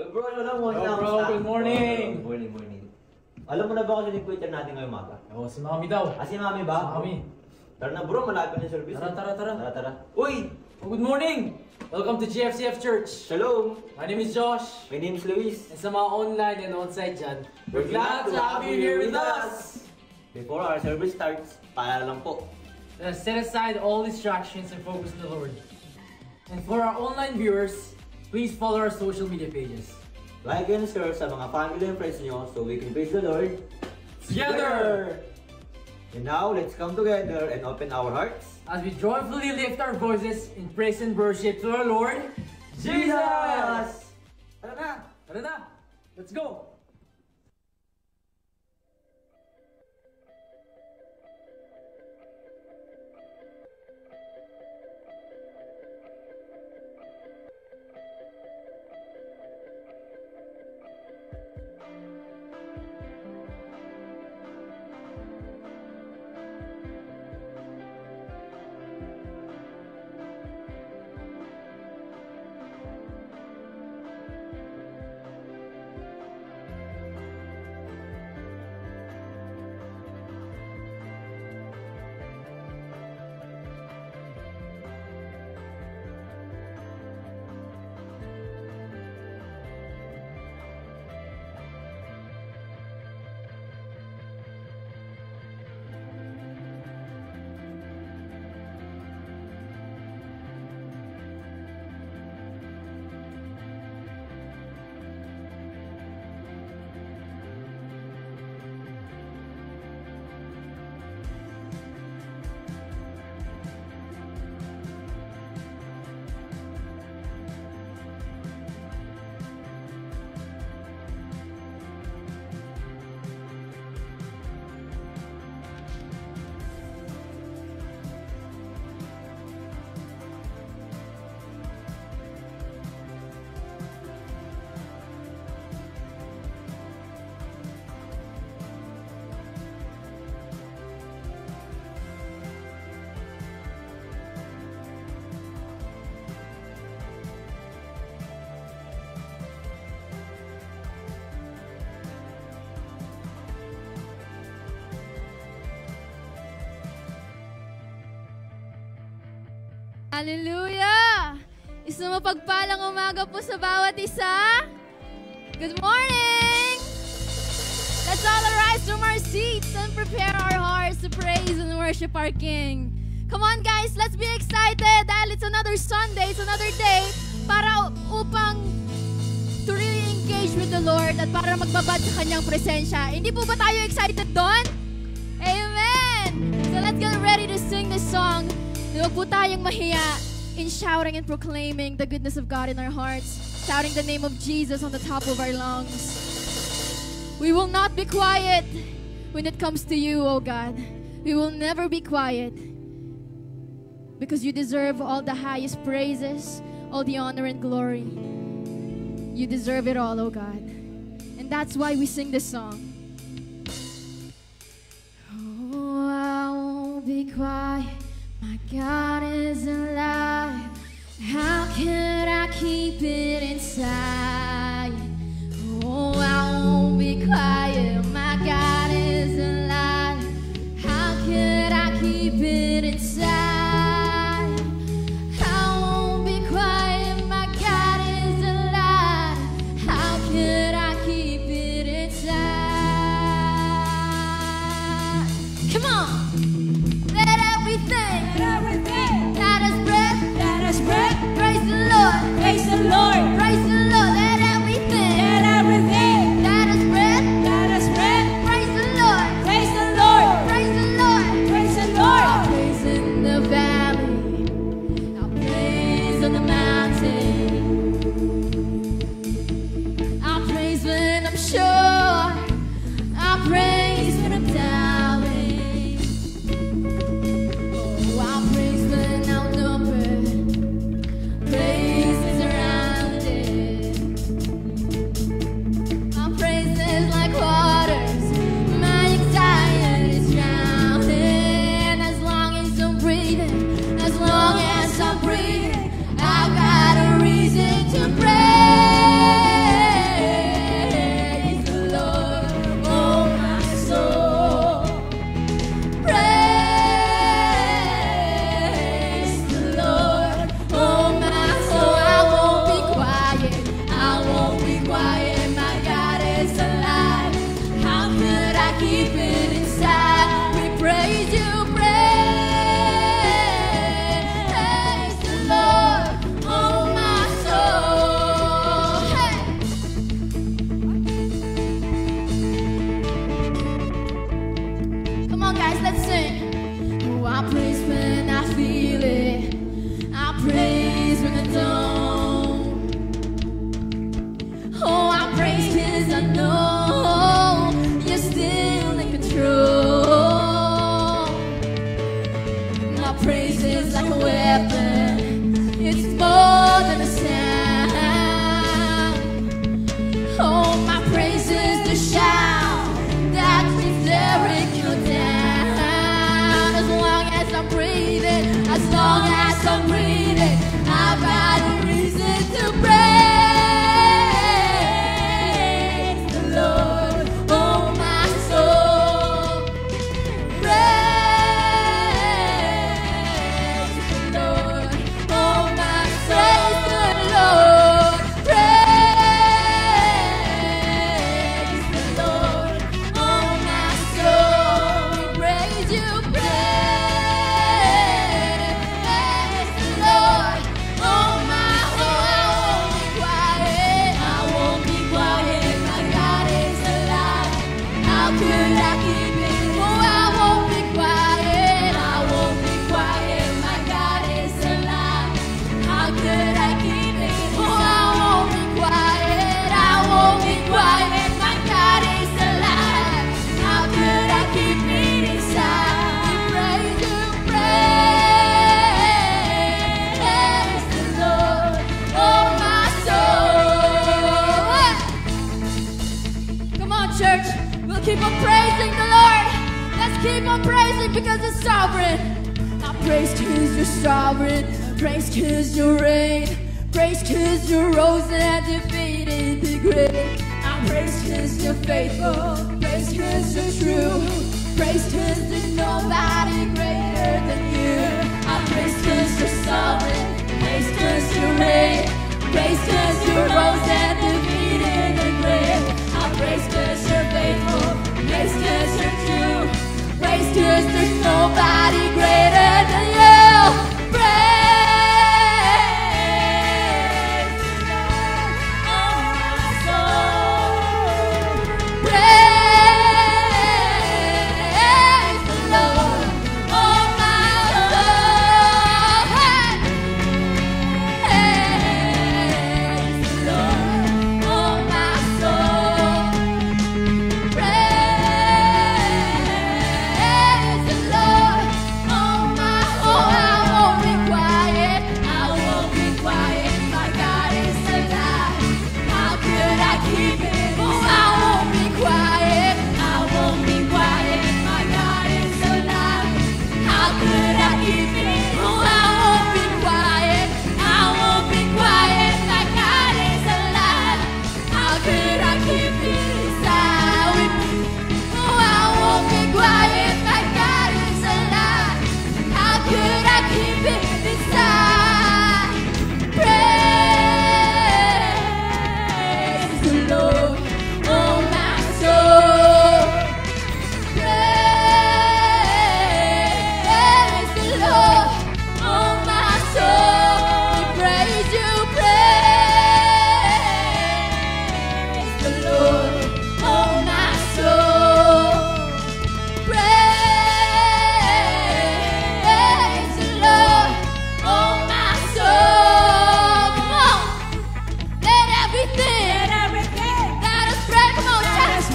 Bro, alam mo, bro, good morning. Morning. Alam mo na ba kung sino yung preacher natin ngayong umaga? Oo, si Mami daw. Si Mami ba? Si Mami. Tara na bro, malapit na yung service. Tara. Uy! Good morning! Welcome to GFCF Church. Shalom! My name is Josh. My name is Luis. And sa mga online and on-site dyan, we're glad to have you here with us. Before our service starts, paalala lang po. Let us set aside all distractions and focus on the Lord. And for our online viewers, please follow our social media pages. Like and share sa mga family and friends nyo so we can praise the Lord together! And now, let's come together and open our hearts as we joyfully lift our voices in praise and worship to our Lord Jesus! Tara na! Let's go! Hallelujah! Isang mapagpalang umaga po sa bawat isa. Good morning! Let's all arise from our seats and prepare our hearts to praise and worship our King. Come on guys, let's be excited dahil it's another Sunday, it's another day para upang to really engage with the Lord at para magbabad sa Kanyang presensya. Hindi po ba tayo excited doon? Amen! So let's get ready to sing this song. Huwag po tayong mahiya in shouting and proclaiming the goodness of God in our hearts, shouting the name of Jesus on the top of our lungs. We will not be quiet when it comes to you, oh God. We will never be quiet because you deserve all the highest praises, all the honor and glory. You deserve it all, oh God. And that's why we sing this song. Oh, I won't be quiet. My God is alive. How could I keep it inside? Oh, I won't be quiet. My God is alive. How could I keep it inside? I won't be quiet. My God is alive. How could I keep it inside? Come on. Praise the Lord, praise the Lord, praise the Lord. Let everything that has breath, praise the Lord, praise the Lord, praise the Lord, praise the Lord. I'll praise in the valley, I'll praise on the mountain, I'll praise when I'm sure, I'll praise when I'm doubting. Oh, I'll praise when I'm numbered. Praise is surrounded. My praise is like waters. My anxiety is drowning. As long as I'm breathing, as long as I'm breathing, I've got praise when I don't. Oh, I praise 'cause I know you're still in control. My praise is like a weapon, it's more than a sound. Oh, my praise is the shout that keeps Jericho down. As long as I'm breathing, as long as I'm breathing, I've got a reason to praise the Lord. Oh, my soul, praise the Lord. Oh, my soul, the Lord, praise the Lord. Oh, my soul, we praise you, praise the Lord. Oh, my soul, I won't be quiet, my God is alive. How could I keep it? Oh, I won't be quiet, my God is alive. How could I keep it? Oh, I won't be quiet, my God is alive. How could I keep it inside? Praise you, praise the Lord, oh my soul. Come on, church, we'll keep on praising the Lord. Let's keep on praising because it's sovereign. I praise 'cause you're sovereign, praise 'cause you reign, praise 'cause you rose and defeated the grave. I praise 'cause you're faithful, praise 'cause you're true, praise 'cause there's nobody greater than you. I praise 'cause you're sovereign, praise 'cause you reign, praise 'cause you rose and defeated the grave. I praise 'cause you're faithful, praise 'cause you're true, praise 'cause there's nobody greater than you. Praise the Lord, oh my soul. Praise the Lord, oh my soul. Praise the Lord, oh my soul. Praise the Lord, oh my soul. I won't be quiet, my God is alive. How could I keep it? Oh, I won't be quiet, my God is alive. How could I keep it? Oh, I won't be quiet, my God is alive. How could I keep it inside with me? Oh, I won't be quiet, my God is alive. How could I keep it inside? Praise the Lord, oh my soul. Praise the Lord, oh my soul. We praise you, praise the Lord, oh my soul. Praise the Lord, oh my soul. Come on, let everything that is breath, come on, church.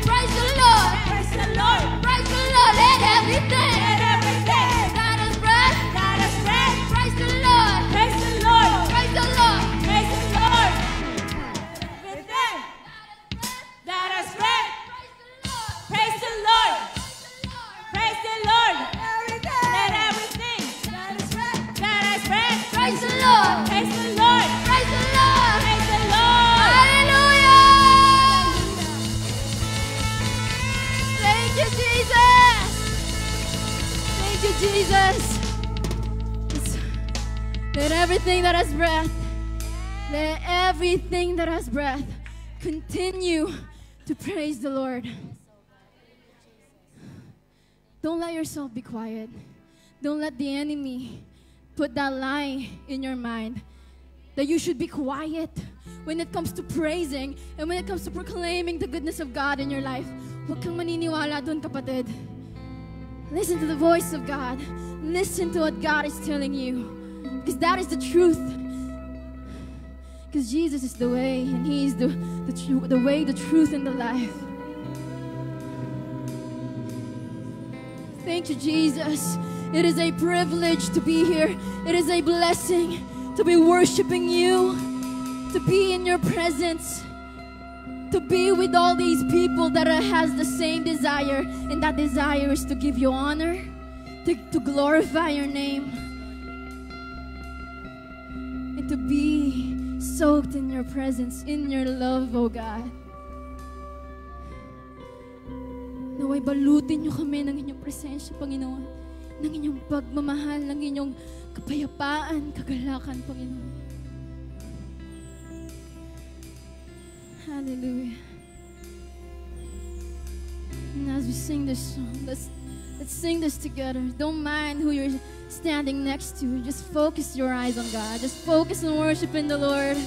Praise the Lord, praise the Lord. Let everything that is breath, praise the Lord, praise the Lord. That is breath. Praise the Lord. Praise the Lord. Let everything that is breath. Praise the Lord, Praise the Lord. praise the Lord. Praise the Lord. Hallelujah! Thank you, Jesus. Thank you, Jesus. Let everything that has breath, let everything that has breath continue to praise the Lord. Don't let yourself be quiet. Don't let the enemy put that lie in your mind that you should be quiet when it comes to praising and when it comes to proclaiming the goodness of God in your life. Huwag kang maniniwala dun, kapatid. Listen to the voice of God. Listen to what God is telling you. Because that is the truth. Because Jesus is the way, and He is the way, the truth, and the life. Thank you, Jesus. It is a privilege to be here. It is a blessing to be worshiping You, to be in Your presence, to be with all these people that has the same desire, and that desire is to give You honor, to glorify Your name, and to be soaked in Your presence, in Your love, oh God. Naway balutin Niyo kami ng Inyong presensya, Panginoon, ng Inyong pagmamahal, ng Inyong kapayapaan, kagalakan, Panginoon. Hallelujah. And as we sing this song, let's sing this together. Don't mind who you're standing next to. Just focus your eyes on God. Just focus on worshiping the Lord.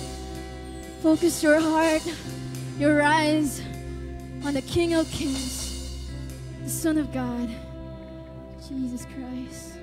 Focus your heart, your eyes on the King of Kings, the Son of God, Jesus Christ.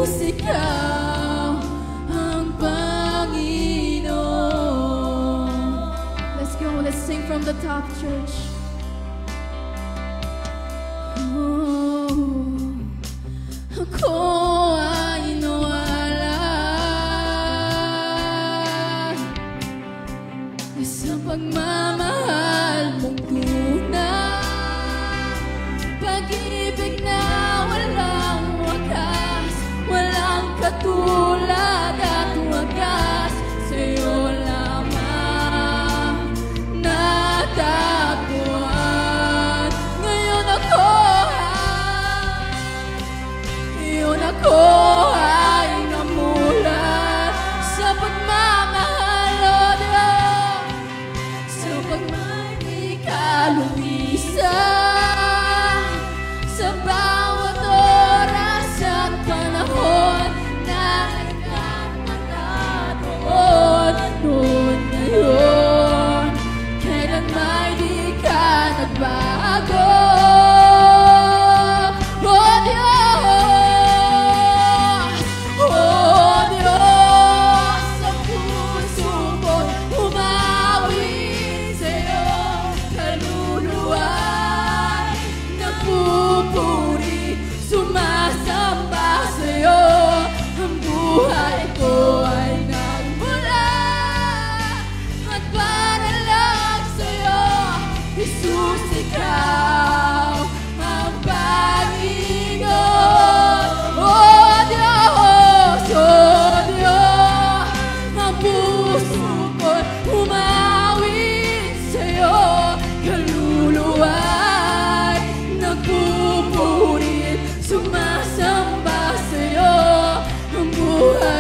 Jesus, Ikaw ang Panginoon. Let's go, let's sing from the top, church. Ako ay nawala sa pagmamahal mong tunay, pag-ibig na walang wakas, walang katulad at wagas, sa'yo lamang natagpuan.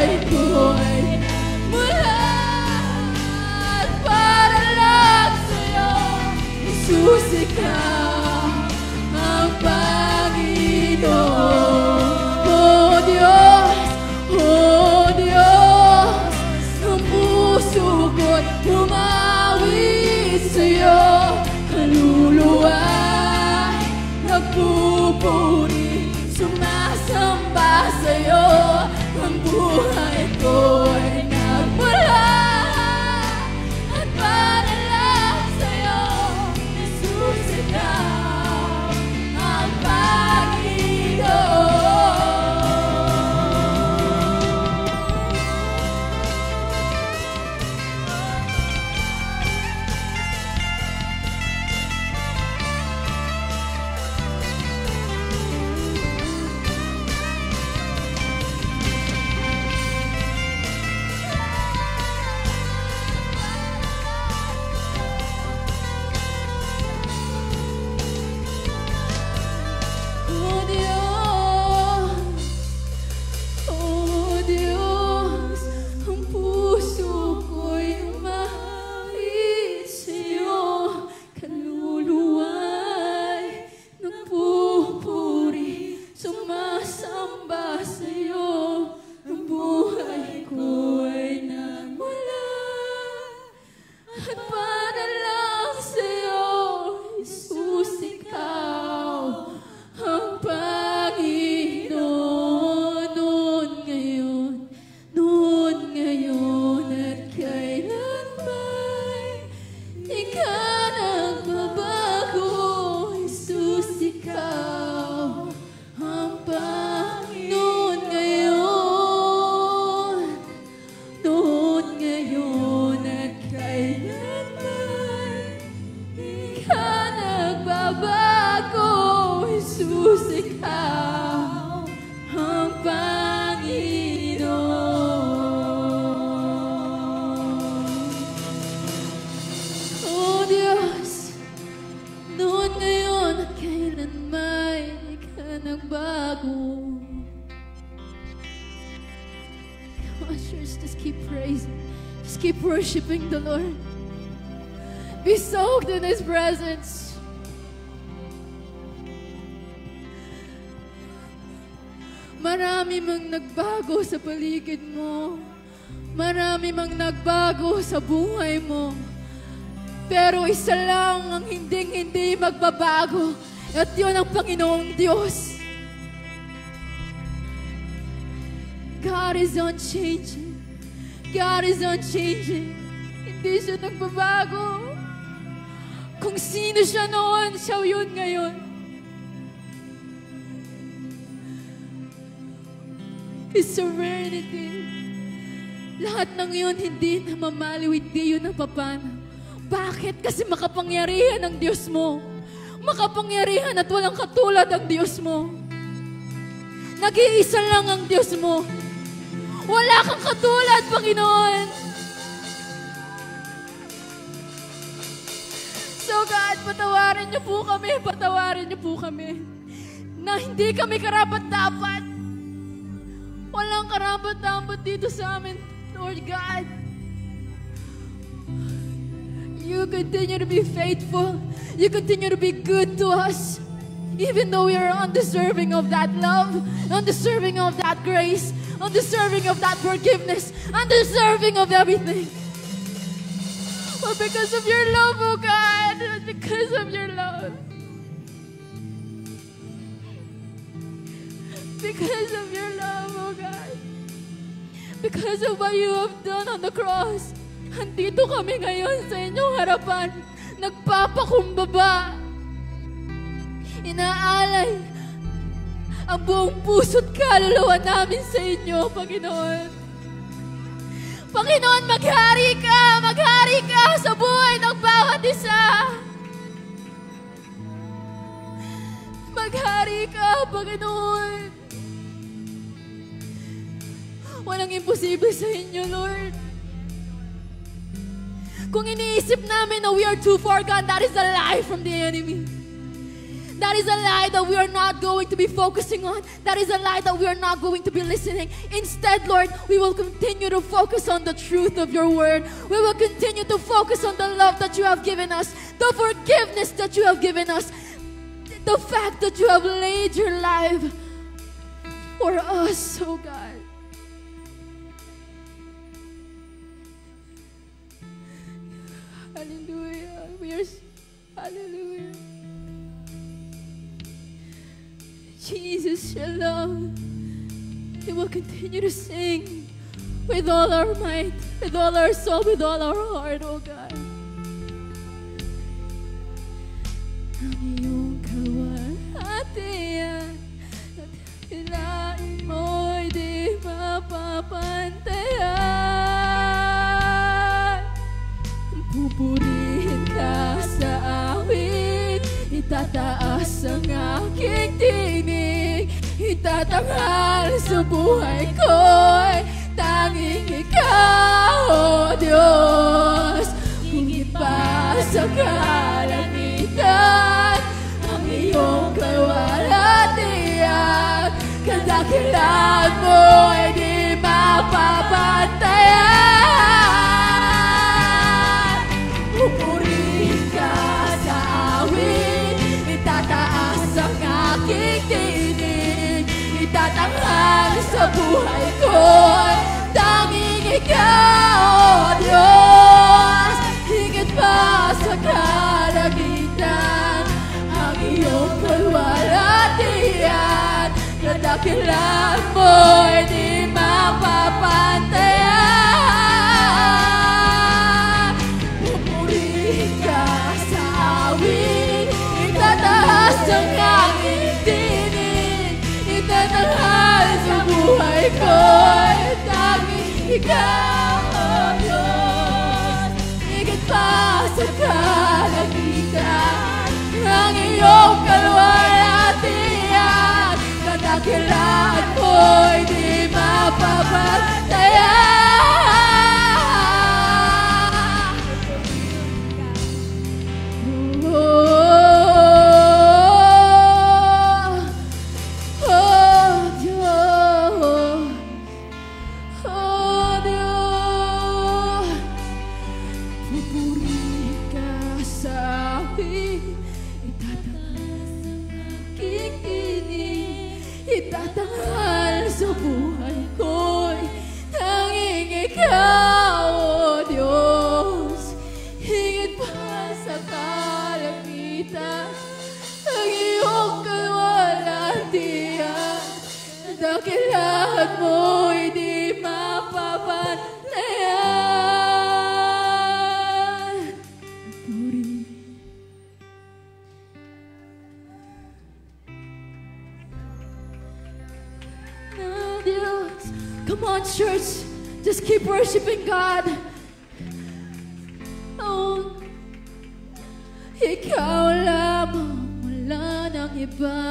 buhay ko'y mula at para lang sa'yo, Jesus, ikaw ang Panginoon. Oh Diyos, ang puso ko'y umawit sa'yo, kaluluwa'y nagpupuri, sumasamba sa'yo, ang buhay ko'y nagmula at para lang sa'yo, Jesus, ikaw ang Panginoon. Oh Diyos, ang puso ko'y umawit sa'yo, kaluluwa'y nagpupuri, sumasamba sa'yo, ang buhay ko'y nagmula at para lang sa'yo, Jesus, ikaw ang Panginoon. Noon ngayon at kailanman, di ka nagbabago, Jesus, ikaw ang Panginoon. Noon ngayon at kailanman, di ka nagbabago, Jesus, ikaw ang Panginoon. Oh Diyos, noon ngayon at kailanman, di ka nagbago. Ushers, just keep praising. Just keep worshiping the Lord. Be soaked in His presence. Marami mang nagbago sa paligid mo. Marami mang nagbago sa buhay mo. Pero isa lang ang hindi magbabago. At yun ang Panginoong Diyos. God is unchanging. God is unchanging. Hindi siya nagbabago. Kung sino siya noon, siya yun ngayon. His serenity. Lahat ng yun, hindi na mamaliw, hindi yun napapana. Bakit? Kasi makapangyarihan ang Diyos mo. Makapangyarihan at walang katulad ang Diyos mo. Nag-iisa lang ang Diyos mo. Wala kang katulad, Panginoon. So God, patawarin niyo po kami, na hindi kami karapat-dapat. Walang karapat-dapat dito sa amin, Lord God. You continue to be faithful. You continue to be good to us. Even though we are undeserving of that love, undeserving of that grace, undeserving of that forgiveness, undeserving of everything. But because of your love, oh God, because of your love. Because of your love, oh God. Because of what you have done on the cross. Andito kami ngayon sa inyong harapan. Nagpapakumbaba. Inaalay ang buong puso't kaluluwa namin sa inyo, Panginoon. Panginoon, maghari ka sa buhay ng bawat isa. Maghari ka, Panginoon. Walang imposible sa inyo, Lord. Kung iniisip namin na we are too far gone, that is a lie from the enemy. That is a lie that we are not going to be focusing on. That is a lie that we are not going to be listening. Instead, Lord, we will continue to focus on the truth of your word. We will continue to focus on the love that you have given us, the forgiveness that you have given us, the fact that you have laid your life for us, oh God. Hallelujah. Hallelujah. Jesus, your love. We will continue to sing with all our might, with all our soul, with all our heart, oh God. Ang iyong kawalhatian at hilain mo'y di mapapantayan. Pupurihin ka sa awit, itataas ang aking tinig, itatanghal sa buhay ko'y tanging ikaw, O Diyos. Higit pa sa kalangitan, ang iyong kawalhatian, kadakilan mo'y di mapapantayan. Pupurihin ka sa awit, itataas ang aking tinig, itatanghal sa buhay ko'y tanging ikaw, O Diyos. Higit pa sa kalangitan, ang iyong kalwalhatian, kadakilan mo'y di mapapantayan. Pupurihin ka sa awit, itataas ang aking tinig, itatanghal sa buhay ko'y tanging ikaw, O Diyos. Higit pa sa kalangitan, ang iyong kalwalhatian, kadakilan mo'y di mapapantayan. Oh Diyos, oh Diyos, pupurihin ka sa akin, itataas ang aking tinig, itatanghal sa buhay ko'y tanging ikaw, O Diyos. Higit pa sa kalangitan, ang iyong kalwalhatian, kadakilan mo'y di mapapantayan. Puri. Na Diyos. Come on, church. Just keep worshiping God. Oh, ikaw lamang, wala nang iba.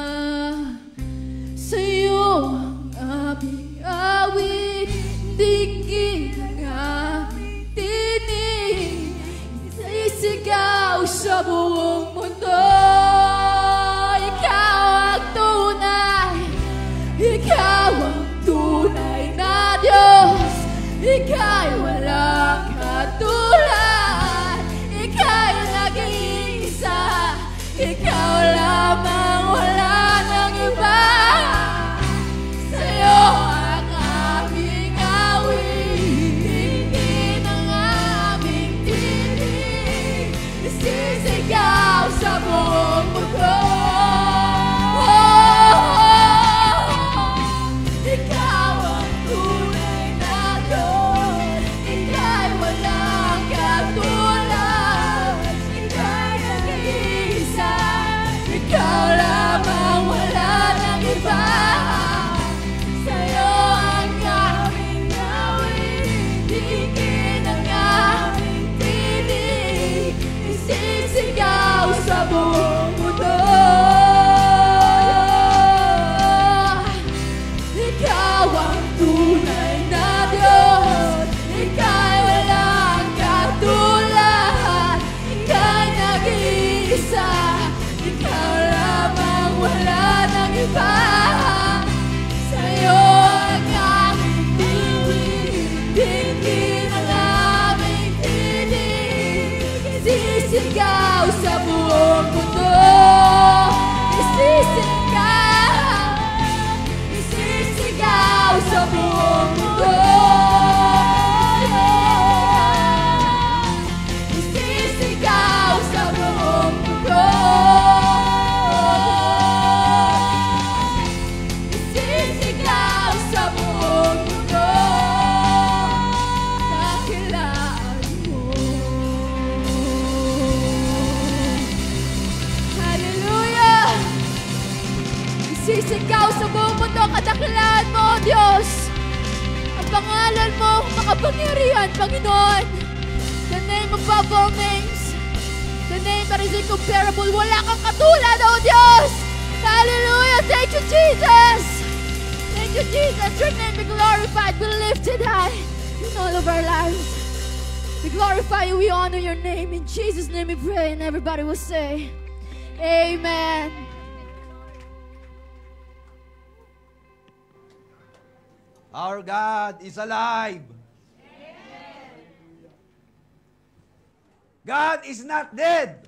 Sa'yo ang aming awit, digit ang aming tinig, isisigaw sa buong mundo. Ikaw ang tunay, ikaw ang tunay na Diyos. Ika'y walang katulad, ika'y nag-iisa, ikaw lamang, wala nang iba. Sa'yo ang aming awit, tingin ang aming tinig, isisigaw sa buong mundo. Ikaw ang tunay na Diyos, ika'y sa buong mundo. Isisigaw sa buong mundo. Isisigaw sa buong mundo. Dakilaan mo. Hallelujah! Isisigaw sa buong mundo, kadakilaan mo, O Diyos. Ang pangalan mo, makapangyarihan, Panginoon. The name above all names. The name that is incomparable. Wala kang katulad, O Diyos. Hallelujah! Thank you, Jesus. Thank you, Jesus. Your name be glorified, be lifted high in all of our lives. We glorify you, we honor your name. In Jesus' name we pray, and everybody will say, Amen. Our God is alive. God is not dead.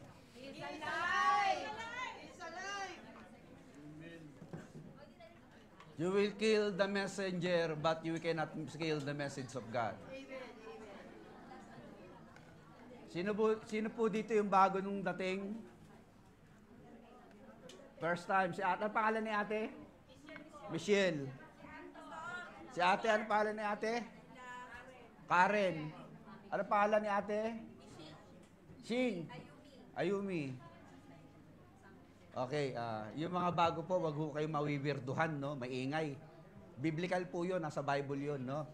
You will kill the messenger, but you cannot kill the message of God. Sino po dito yung bago nung dating? First time. Si ate, ano pangalan ni ate? Michelle. Si ate, ano pangalan ni ate? Karen. Ano pangalan ni ate? Shing. Ayumi. Okay, yung mga bago po, wag ho kayo mawiwirduhan, no? Maingay. Biblical po yun, nasa Bible yun, no?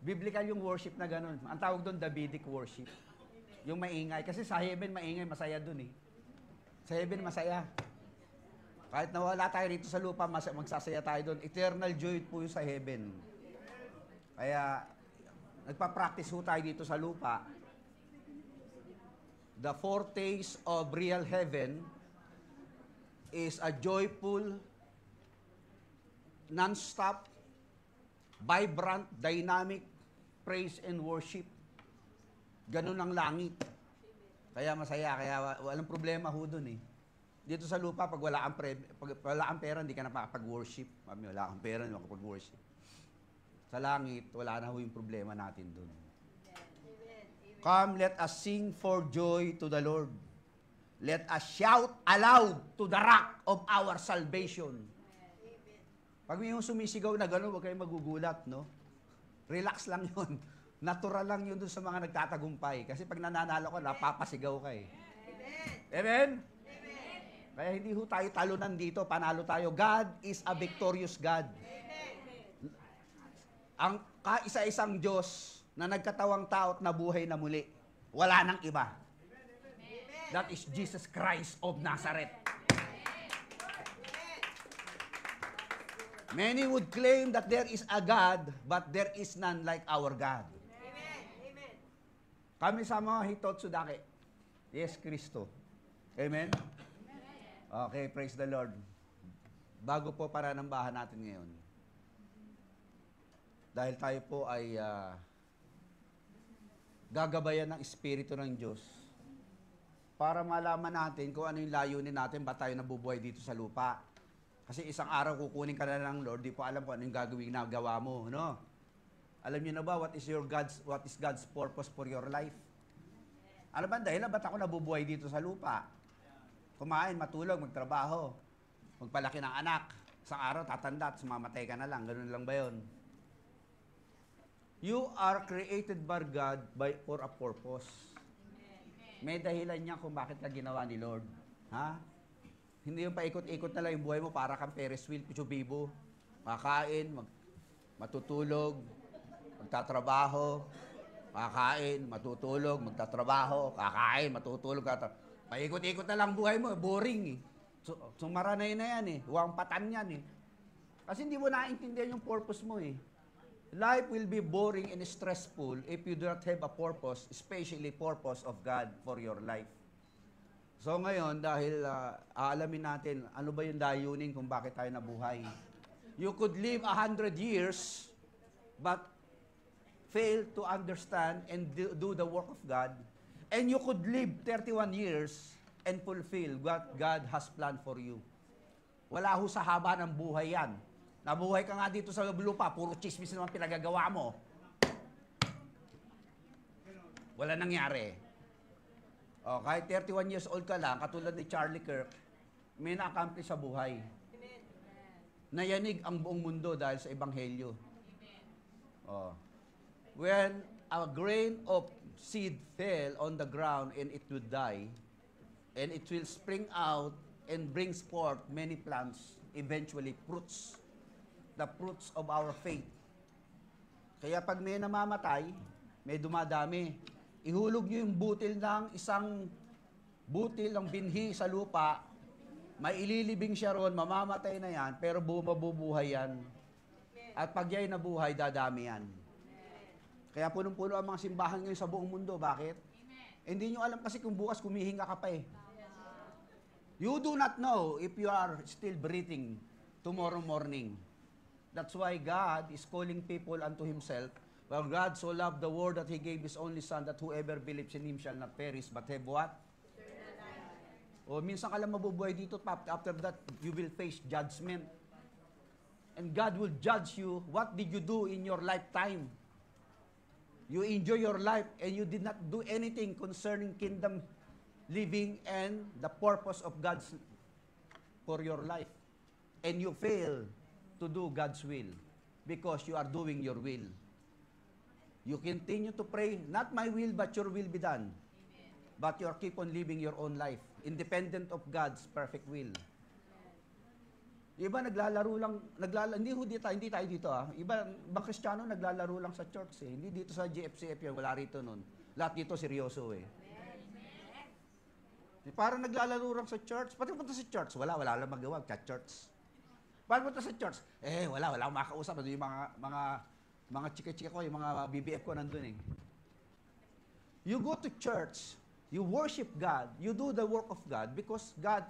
Biblical yung worship na ganun. Ang tawag doon, Davidic worship. Yung maingay. Kasi sa heaven, maingay, masaya doon eh. Sa heaven, masaya. Kahit nawala tayo rito sa lupa, magsasaya tayo doon. Eternal joy po yung sa heaven. Kaya, nagpa-practice ho tayo dito sa lupa. The foretaste of real heaven is a joyful, non-stop, vibrant, dynamic praise and worship. Ganun ang langit. Kaya masaya, kaya walang problema ho dun eh. Dito sa lupa, pag wala kang pera, hindi ka na makapag-worship. Mami, wala kang pera, hindi makapag-worship. Sa langit, wala na ho yung problema natin dun. Come, let us sing for joy to the Lord. Let us shout aloud to the rock of our salvation. Pag may yung sumisigaw na gano'n, huwag kayong magugulat, no? Relax lang yun. Natural lang yun dun sa mga nagtatagumpay. Kasi pag nananalo ka, napapasigaw ka eh. Amen? Amen? Kaya hindi ho tayo talunan dito, panalo tayo. God is a victorious God. Ang kaisa-isang Diyos na nagkatawang tao at nabuhay na muli. Wala nang iba. That is Jesus Christ of Nazareth. Many would claim that there is a God, but there is none like our God. Amen. Kami sa mga hitotsudake. Yes, Kristo. Amen? Okay, praise the Lord. Bago po para ng bahan natin ngayon. Dahil tayo po ay gagabayan ng Espiritu ng Diyos para malaman natin kung ano yung layunin natin, ba tayo nabubuhay dito sa lupa. Kasi isang araw kukunin ka na ng Lord, di po alam kung ano yung gagawin na gawa mo, no? Alam niyo na ba what is God's purpose for your life? Ano ba dahil ba't ako nabubuhay dito sa lupa? Kumain, matulog, magtrabaho, magpalaki ng anak. Isang araw tatanda at sumamatay ka na lang. Ganun lang ba yun? You are created by God for a purpose. May dahilan niya kung bakit ka ginawa ni Lord. Ha? Hindi yung paikot-ikot na lang yung buhay mo para kang Ferris wheel, pichu-bibo. Makain, matutulog, magtatrabaho, kakain, matutulog, magtatrabaho, kakain, matutulog, paikot-ikot na lang buhay mo, boring eh. Sumaranay na yan eh, huwag patan yan eh. Kasi hindi mo naintindihan yung purpose mo eh. Life will be boring and stressful if you do not have a purpose, especially purpose of God for your life. So ngayon, dahil aalamin natin ano ba yung layunin kung bakit tayo nabuhay. You could live 100 years, but fail to understand and do the work of God. And you could live 31 years and fulfill what God has planned for you. Wala ho sa haba ng buhay yan. Nabuhay ka nga dito sa lupa, puro chismis naman pinagagawa mo. Wala nangyari. O, kahit 31 years old ka lang, katulad ni Charlie Kirk, may na-accomplish sa buhay. Nayanig ang buong mundo dahil sa Ebanghelyo. O. When a grain of seed fell on the ground and it would die, and it will spring out and brings forth many plants, eventually fruits. The fruits of our faith. Kaya pag may namamatay, may dumadami. Ihulog nyo yung butil ng isang butil ng binhi sa lupa, may ililibing siya ron, mamamatay na yan, pero mabubuhay yan. At pag yan nabuhay, dadami yan. Kaya punong-puno ang mga simbahan ngayon sa buong mundo. Bakit? Hindi nyo alam kasi kung bukas kumihinga ka pa eh. You do not know if you are still breathing tomorrow morning. That's why God is calling people unto Himself. For God so loved the world that He gave His only Son, that whoever believes in Him shall not perish, but have what? O minsan ka lang mabubuhay dito, after that, you will face judgment. And God will judge you, what did you do in your lifetime? You enjoy your life and you did not do anything concerning kingdom living and the purpose of God's for your life. And you fail to do God's will because you are doing your will. You continue to pray, not my will, but your will be done. Amen. But you are keep on living your own life, independent of God's perfect will. Iba naglalaro lang, hindi tayo dito Ibang Kristiyano naglalaro lang sa church Hindi dito sa GFCF yan, wala rito nun. Lahat dito seryoso Parang naglalaro lang sa church. Pati punta sa church, wala lang magawa, church. Paano punta sa church? Wala akong makausap. Yung mga chika-chika ko, yung mga BBF ko nandun You go to church, you worship God, you do the work of God because God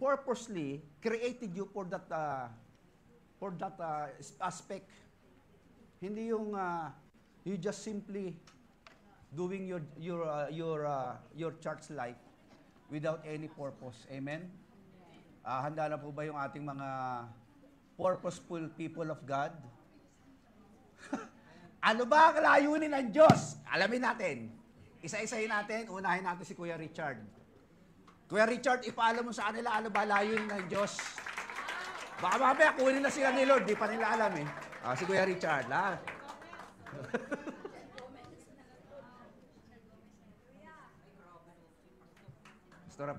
purposely created you for that aspect. Hindi yung you just simply doing your church life without any purpose. Amen? Handa na po ba yung ating mga purposeful people of God? Ano ba ang layunin ng Diyos? Alamin natin. Isa-isahin natin, unahin natin si Kuya Richard. Kuya Richard, ipaalam mo sa kanila ano ba layunin ng Diyos. Baka mamaya kunin na sila ni Lord, di pa nila alam si Kuya Richard,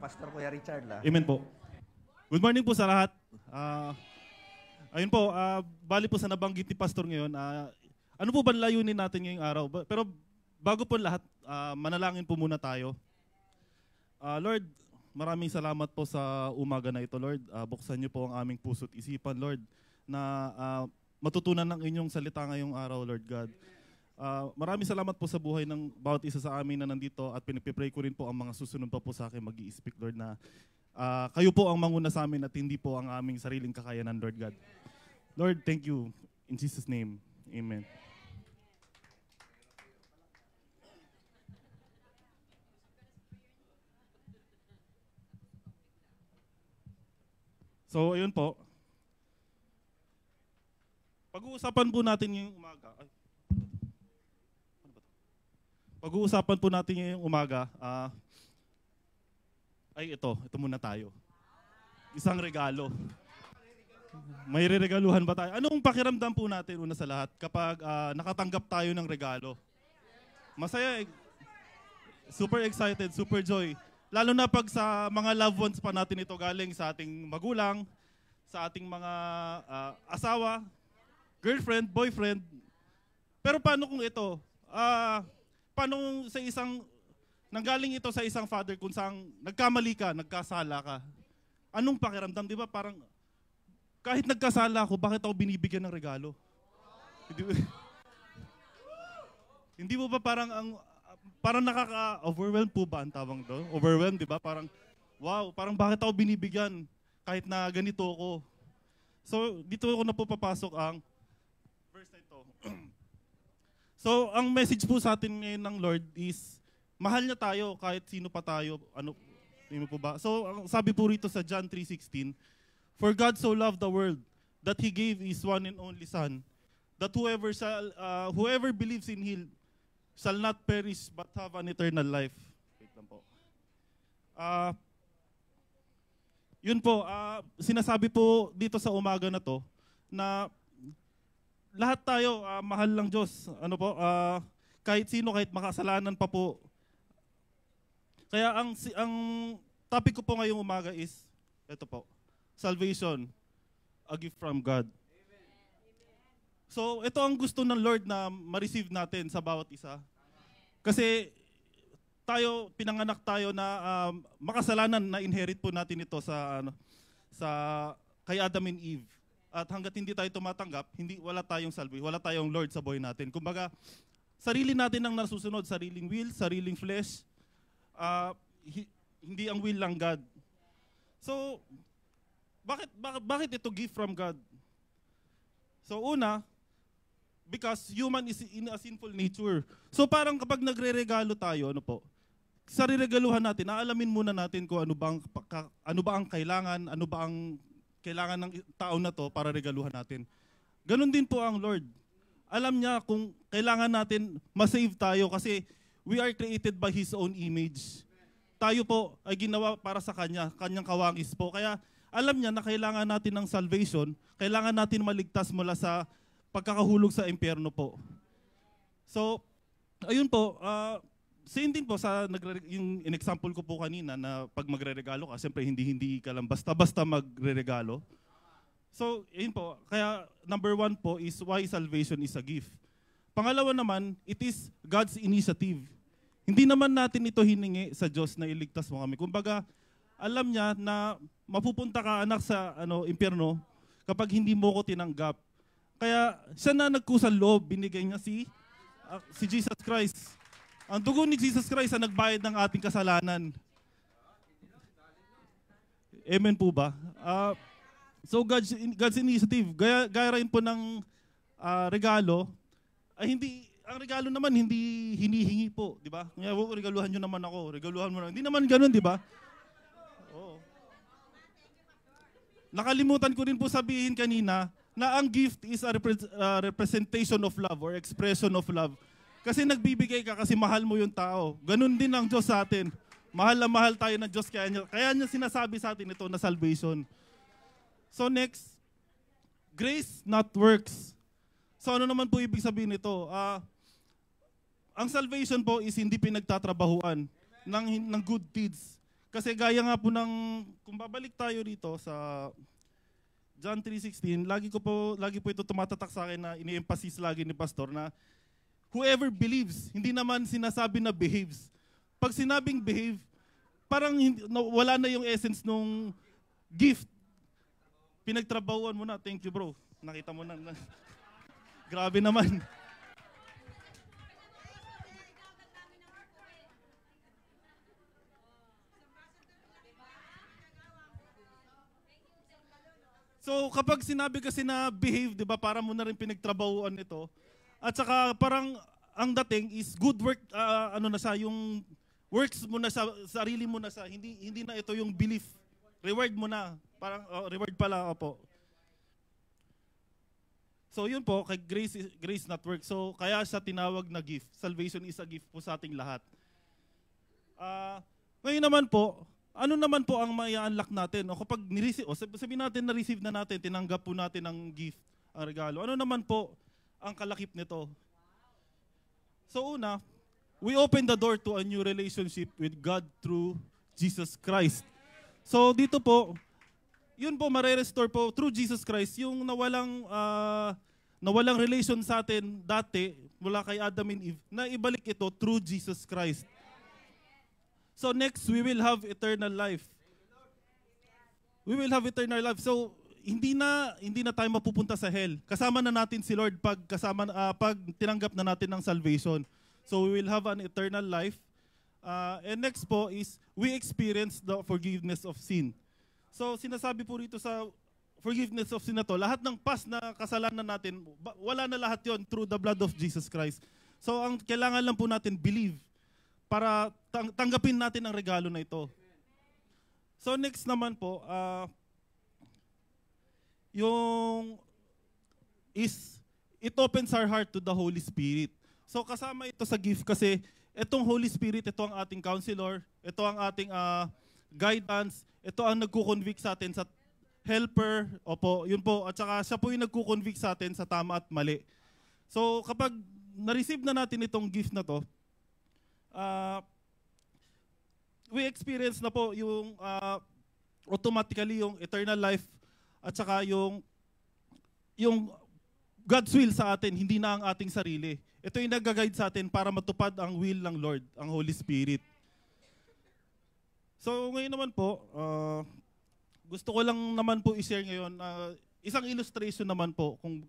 Pastor Kuya Richard, Amen po. Good morning po sa lahat. Ayun po, bali po sa nabanggit ni Pastor ngayon, ano po ba layunin natin ngayong araw? Pero bago po lahat, manalangin po muna tayo. Lord, maraming salamat po sa umaga na ito, Lord. Buksan niyo po ang aming puso't isipan, Lord, na matutunan ng inyong salita ngayong araw, Lord God. Maraming salamat po sa buhay ng bawat isa sa amin na nandito at pinipray ko rin po ang mga susunod pa po sa akin mag-i-speak, Lord, na kayo po ang manguna sa amin at hindi po ang aming sariling kakayanan, Lord God. Lord, thank you. In Jesus' name, amen. So, ayun po. Pag-uusapan po natin ngayong umaga. Pag-uusapan po natin ngayong umaga. Ito muna tayo. Isang regalo. May reregaluhan ba tayo? Anong pakiramdam po natin una sa lahat kapag nakatanggap tayo ng regalo? Masaya, super excited, super joy. Lalo na pag sa mga loved ones pa natin ito galing sa ating magulang, sa ating mga asawa, girlfriend, boyfriend. Pero paano kung ito? Paano sa nanggaling ito sa isang father kung saan nagkamali ka, nagkasala ka? Anong pakiramdam? Di ba parang kahit nagkasala ako, bakit ako binibigyan ng regalo? Hindi mo ba parang nakaka-overwhelm po ba ang tawag doon? Overwhelmed, di ba? Parang, wow, parang bakit ako binibigyan kahit na ganito ako? So, dito ako na po papasok ang verse na ito. So, ang message po sa atin ngayon ng Lord is, mahal niya tayo kahit sino pa tayo. Ano po ba? So, ang sabi po rito sa John 3:16, For God so loved the world that He gave His one and only Son, that whoever believes in Him shall not perish but have an eternal life. Wait lang po. Yun po, sinasabi po dito sa umaga na to, na lahat tayo, mahal ng Diyos. Ano po, kahit sino, kahit makasalanan pa po. Kaya ang topic ko po ngayong umaga is, ito po, salvation, a gift from God. So, ito ang gusto ng Lord na ma-receive natin sa bawat isa. Kasi tayo, pinanganak tayo na makasalanan, na inherit po natin ito sa kay Adam and Eve. At hanggat hindi tayo tumatanggap, wala tayong salvation, wala tayong Lord sa buhay natin. Kumbaga, sarili natin ang nasusunod, sariling will, sariling flesh, hindi ang will ng God. So, bakit ito gift from God? So una, because human is in a sinful nature. So parang kapag nagre-regalo tayo, ano po, sa reregaluhan natin, aalamin muna natin kung ano ba ang kailangan, ano ba ang kailangan ng tao na to para regaluhan natin. Ganon din po ang Lord. Alam niya kung kailangan natin ma-save tayo kasi we are created by His own image. Tayo po ay ginawa para sa Kanya, Kanyang kawangis po. Kaya alam niya na kailangan natin ng salvation, kailangan natin maligtas mula sa pagkakahulog sa impyerno po. So, ayun po, same din po sa yung in-example ko po kanina na pag magre-regalo ka, siyempre hindi ka lang basta-basta magre-regalo. So, ayun po, kaya number 1 po is why salvation is a gift. Pangalawa naman, it is God's initiative. Hindi naman natin ito hiningi sa Diyos na iligtas mo kami. Kumbaga, alam niya na mapupunta ka anak sa impyerno kapag hindi mo ko tinanggap. Kaya siya na nagkusang loob, binigay niya si Jesus Christ. Ang dugo ni Jesus Christ ang nagbayad ng ating kasalanan. Amen po ba? So God's initiative, gaya rin po ng regalo, ay ang regalo naman hindi hinihingi po, di ba? Ngayon, regaluhan nyo naman ako, regaluhan mo na. Hindi naman ganun, di ba? Oo. Nakalimutan ko rin po sabihin kanina na ang gift is a representation of love or expression of love. Kasi nagbibigay ka kasi mahal mo yung tao. Ganun din ang Diyos sa atin. Mahal na mahal tayo ng Diyos, kaya niya sinasabi sa atin ito na salvation. So next, grace not works. So ano naman po ibig sabihin nito? Ang salvation po is hindi pinagtatrabahuan ng good deeds. Kasi gaya nga po kung babalik tayo dito sa John 3:16, lagi po ito tumatatak sa akin na ini-emphasize lagi ni Pastor na whoever believes, hindi naman sinasabi na behaves. Pag sinabing behave, parang wala na yung essence nung gift. Pinagtrabahuan mo na. Thank you, bro. Nakita mo na. Grabe naman. So kapag sinabi kasi na behave, 'di ba, para mo na rin pinagtrabahuan ito. At saka parang ang dating is good work, na siya, yung works mo na sa sarili mo na sa hindi na ito yung belief. Reward mo na. Parang reward pala po. So yun po, kay grace not work. So kaya siya tinawag na gift. Salvation is a gift po sa ating lahat. Ngayon naman po, ano naman po ang mai-unlock natin? O kapag sabihin natin na-receive na natin, tinanggap po natin ang gift, ang regalo. Ano naman po ang kalakip nito? So una, we open the door to a new relationship with God through Jesus Christ. So dito po, yun po mare-restore po through Jesus Christ yung nawalang relation sa atin dati mula kay Adam and Eve, na ibalik ito through Jesus Christ. So next, we will have eternal life. We will have eternal life. So hindi na tayo mapupunta sa hell. Kasama na natin si Lord pag tinanggap na natin ng salvation. So we will have an eternal life. And next po is we experience the forgiveness of sin. So sinasabi po rito sa forgiveness of sin na to, lahat ng past na kasalanan natin, wala na lahat yon through the blood of Jesus Christ. So ang kailangan lang po natin believe para tanggapin natin ang regalo na ito. So next naman po, it opens our heart to the Holy Spirit. So kasama ito sa gift kasi itong Holy Spirit, ito ang ating counselor, ito ang ating guidance, ito ang nagko-convict sa atin sa helper, opo, yun po, at saka siya po yung nagko-convict sa atin sa tama at mali. So kapag na-receive na natin itong gift na to, we experience na po yung automatically yung eternal life at saka yung God's will sa atin, hindi na ang ating sarili. Ito yung nag-guide sa atin para matupad ang will ng Lord, ang Holy Spirit. So ngayon naman po, gusto ko lang naman po i-share ngayon, isang illustration naman po kung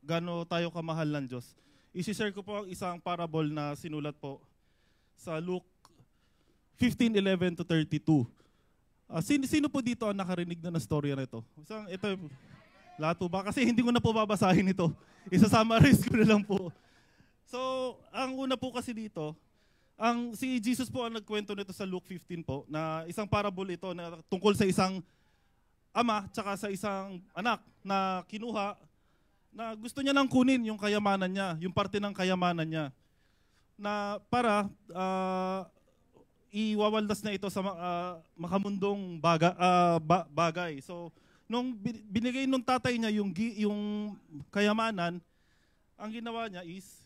gaano tayo kamahal ng Diyos. I-share ko po ang isang parable na sinulat po sa Luke 15:11-32. Sino po dito ang nakarinig na story na ito? Ito, lahat po ba? Kasi hindi ko na po babasahin ito. Isa-summarize ko na lang po. So, ang una po kasi dito, si Jesus po ang nagkwento nito sa Luke 15 po, na isang parable ito na tungkol sa isang ama tsaka sa isang anak na kinuha na gusto niya nang kunin yung kayamanan niya, yung parte ng kayamanan niya, na para iwawaldas na ito sa makamundong bagay. So, nung binigay nung tatay niya yung kayamanan, ang ginawa niya is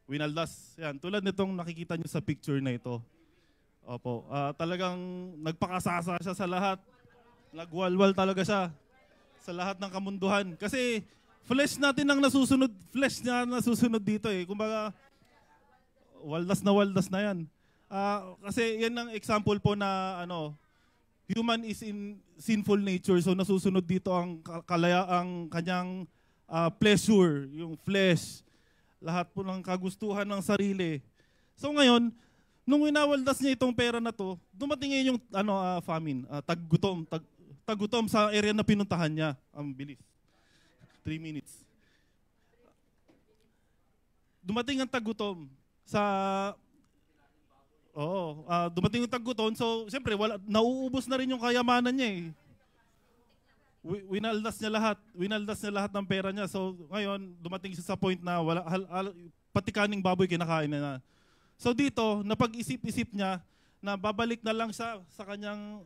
winaldas. Yan, tulad nitong nakikita niyo sa picture na ito. Opo, talagang nagpakasasa siya sa lahat. Nagwalwal talaga siya sa lahat ng kamunduhan. Kasi flesh natin ang nasusunod, flesh niya nasusunod dito eh. Kumbaga, waldas na yan. Kasi yan ang example po na human is in sinful nature. So nasusunod dito ang kanyang pleasure, yung flesh. Lahat po ng kagustuhan ng sarili. So ngayon, nung winawaldas niya itong pera na to, dumating ngayon yung famine, taggutom sa area na pinuntahan niya. Ang bilis. 3 minutes. Dumating ang taggutom sa dumating yung taggutom. So, siyempre, nauubos na rin yung kayamanan niya eh. Winaldas niya lahat ng pera niya. So, ngayon, dumating siya sa point na pati kaning baboy kinakain na. So, dito, napag-isip-isip niya na babalik na lang siya sa kanyang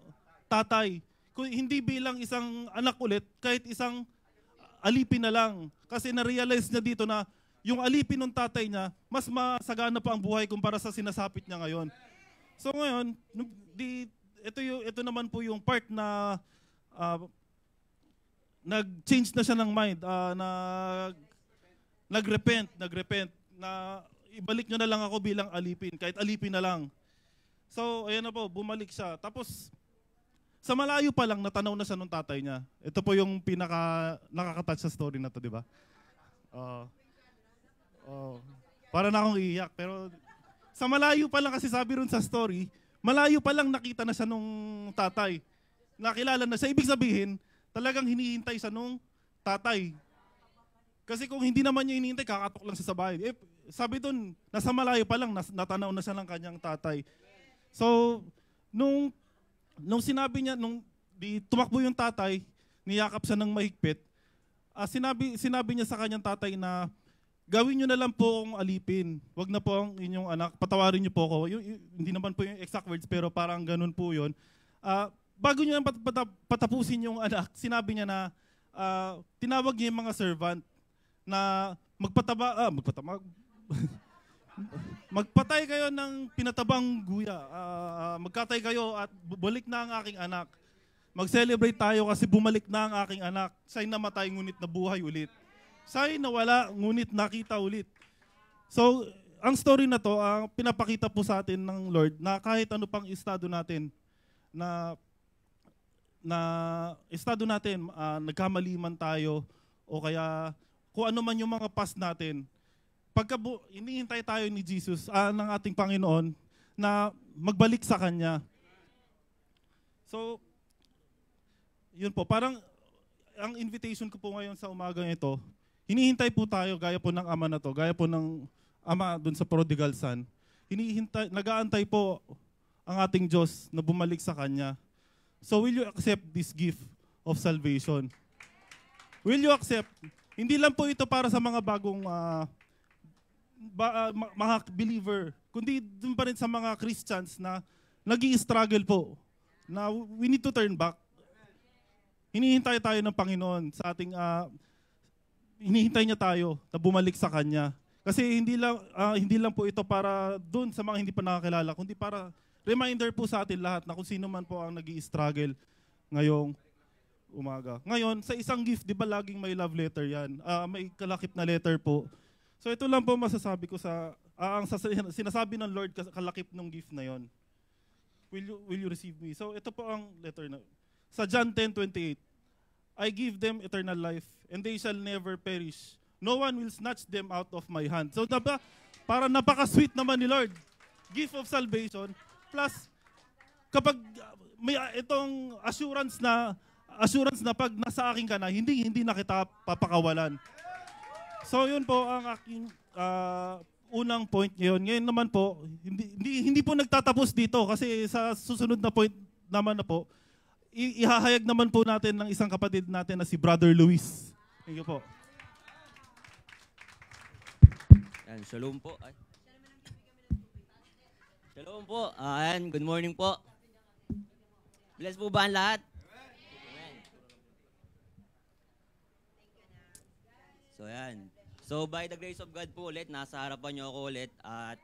tatay. Kung hindi bilang isang anak ulit, kahit isang alipin na lang. Kasi na-realize niya dito na yung alipin ng tatay niya, mas masagana pa ang buhay kumpara sa sinasapit niya ngayon. So ngayon, ito naman po yung part na nag-change na siya ng mind, nag-repent, na ibalik nyo na lang ako bilang alipin, kahit alipin na lang. So ayan na po, bumalik siya. Tapos sa malayo pa lang, natanaw na siya ng tatay niya. Ito po yung nakaka-touch sa story na to, di ba? Para na akong iiyak. Pero sa malayo pa lang, kasi sabi ron sa story, malayo pa lang nakita na siya nung tatay. Nakilala na siya. Ibig sabihin, talagang hinihintay siya nung tatay. Kasi kung hindi naman niya hinihintay, kakatok lang siya sa bahay. Sabi doon, nasa malayo pa lang, natanaw na siya ng kanyang tatay. So, nung sinabi niya, nung tumakbo yung tatay, niyakap siya ng mahigpit, sinabi niya sa kanyang tatay na, gawin nyo na lang po akong alipin. Wag na po ang inyong anak. Patawarin nyo po ako. Hindi naman po yung exact words, pero parang ganun po yun. Bago nyo patapusin yung anak, sinabi niya na tinawag niya yung mga servant na magpatay kayo ng pinatabang guya. Magkatay kayo at bumalik na ang aking anak. Mag-celebrate tayo kasi bumalik na ang aking anak. Siya'y namatay ngunit nabuhay ulit. Siya'y nawala ngunit nakita ulit. So, ang story na to, pinapakita po sa atin ng Lord na kahit ano pang estado natin, nagkamali man tayo o kaya kung ano man yung mga past natin, pagka hinihintay tayo ni Jesus, ng ating Panginoon, na magbalik sa Kanya. So, yun po, parang ang invitation ko po ngayon sa umagang ito, hinihintay po tayo, gaya po ng ama na to, gaya po ng ama dun sa prodigal son. Nag-aantay po ang ating Diyos na bumalik sa Kanya. So will you accept this gift of salvation? Will you accept? Hindi lang po ito para sa mga bagong mga believer, kundi dun pa rin sa mga Christians na nag-i-struggle po, na we need to turn back. Hinihintay tayo ng Panginoon sa ating, hinihintay niya tayo na bumalik sa Kanya. Kasi hindi lang po ito para dun sa mga hindi pa nakakilala, kundi para reminder po sa atin lahat na kung sino man po ang nag-i-struggle ngayong umaga. Ngayon, sa isang gift, di ba laging may love letter yan? May kalakip na letter po. So ito lang po masasabi ko ang sinasabi ng Lord kalakip ng gift na yon. Will you receive me? So ito po ang letter na. Sa John 10:28, I give them eternal life, and they shall never perish. No one will snatch them out of my hand. So para napaka-sweet naman ni Lord. Gift of salvation, plus kapag may itong assurance na pag nasa akin ka na, hindi na kita papakawalan. So yun po ang aking unang point ngayon. Ngayon naman po, hindi po nagtatapos dito kasi sa susunod na point naman na po, ihahayag naman po natin ng isang kapatid natin na si Brother Luis. Thank you po. Yan, shalom po. Shalom po. Ayan, good morning po. Bless po ba ang lahat? So yan. So by the grace of God po ulit, nasa harapan niyo ako ulit at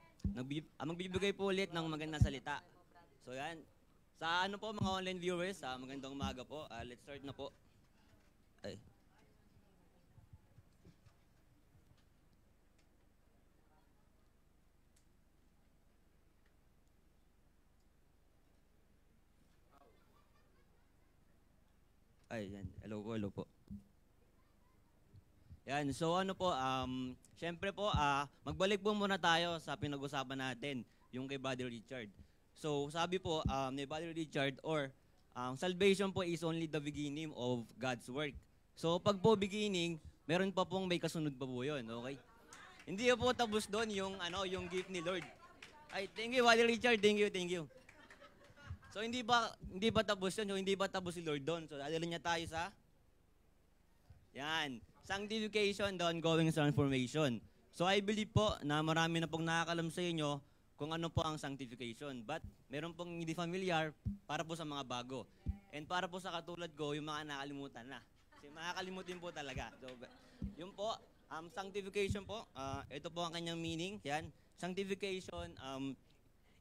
magbibigay po ulit ng magandang salita. So yan. Sa ano po mga online viewers, magandang umaga po. Let's start na po. Ay. Ay, yan. Hello po. Yan, so ano po, syempre po, magbalik po muna tayo sa pinag-usapan natin, yung kay Brother Richard. So, sabi po ni Brother Richard, salvation po is only the beginning of God's work. So, pag po beginning, meron pa pong may kasunod pa po yun, okay? Hindi po tapos doon yung gift ni Lord. Ay, thank you, Brother Richard, thank you. So, hindi pa tapos yun, so hindi pa tapos si Lord doon. So, dadalhin niya tayo sa, yan, sanctification, the ongoing transformation. So I believe po na marami na pong nakakalam sa inyo kung ano po ang sanctification. But meron pong hindi familiar para po sa mga bago. And para po sa katulad ko, yung mga nakalimutan na. Kasi makakalimutin po talaga. So yun po, sanctification po, ito po ang kanyang meaning. Yan, sanctification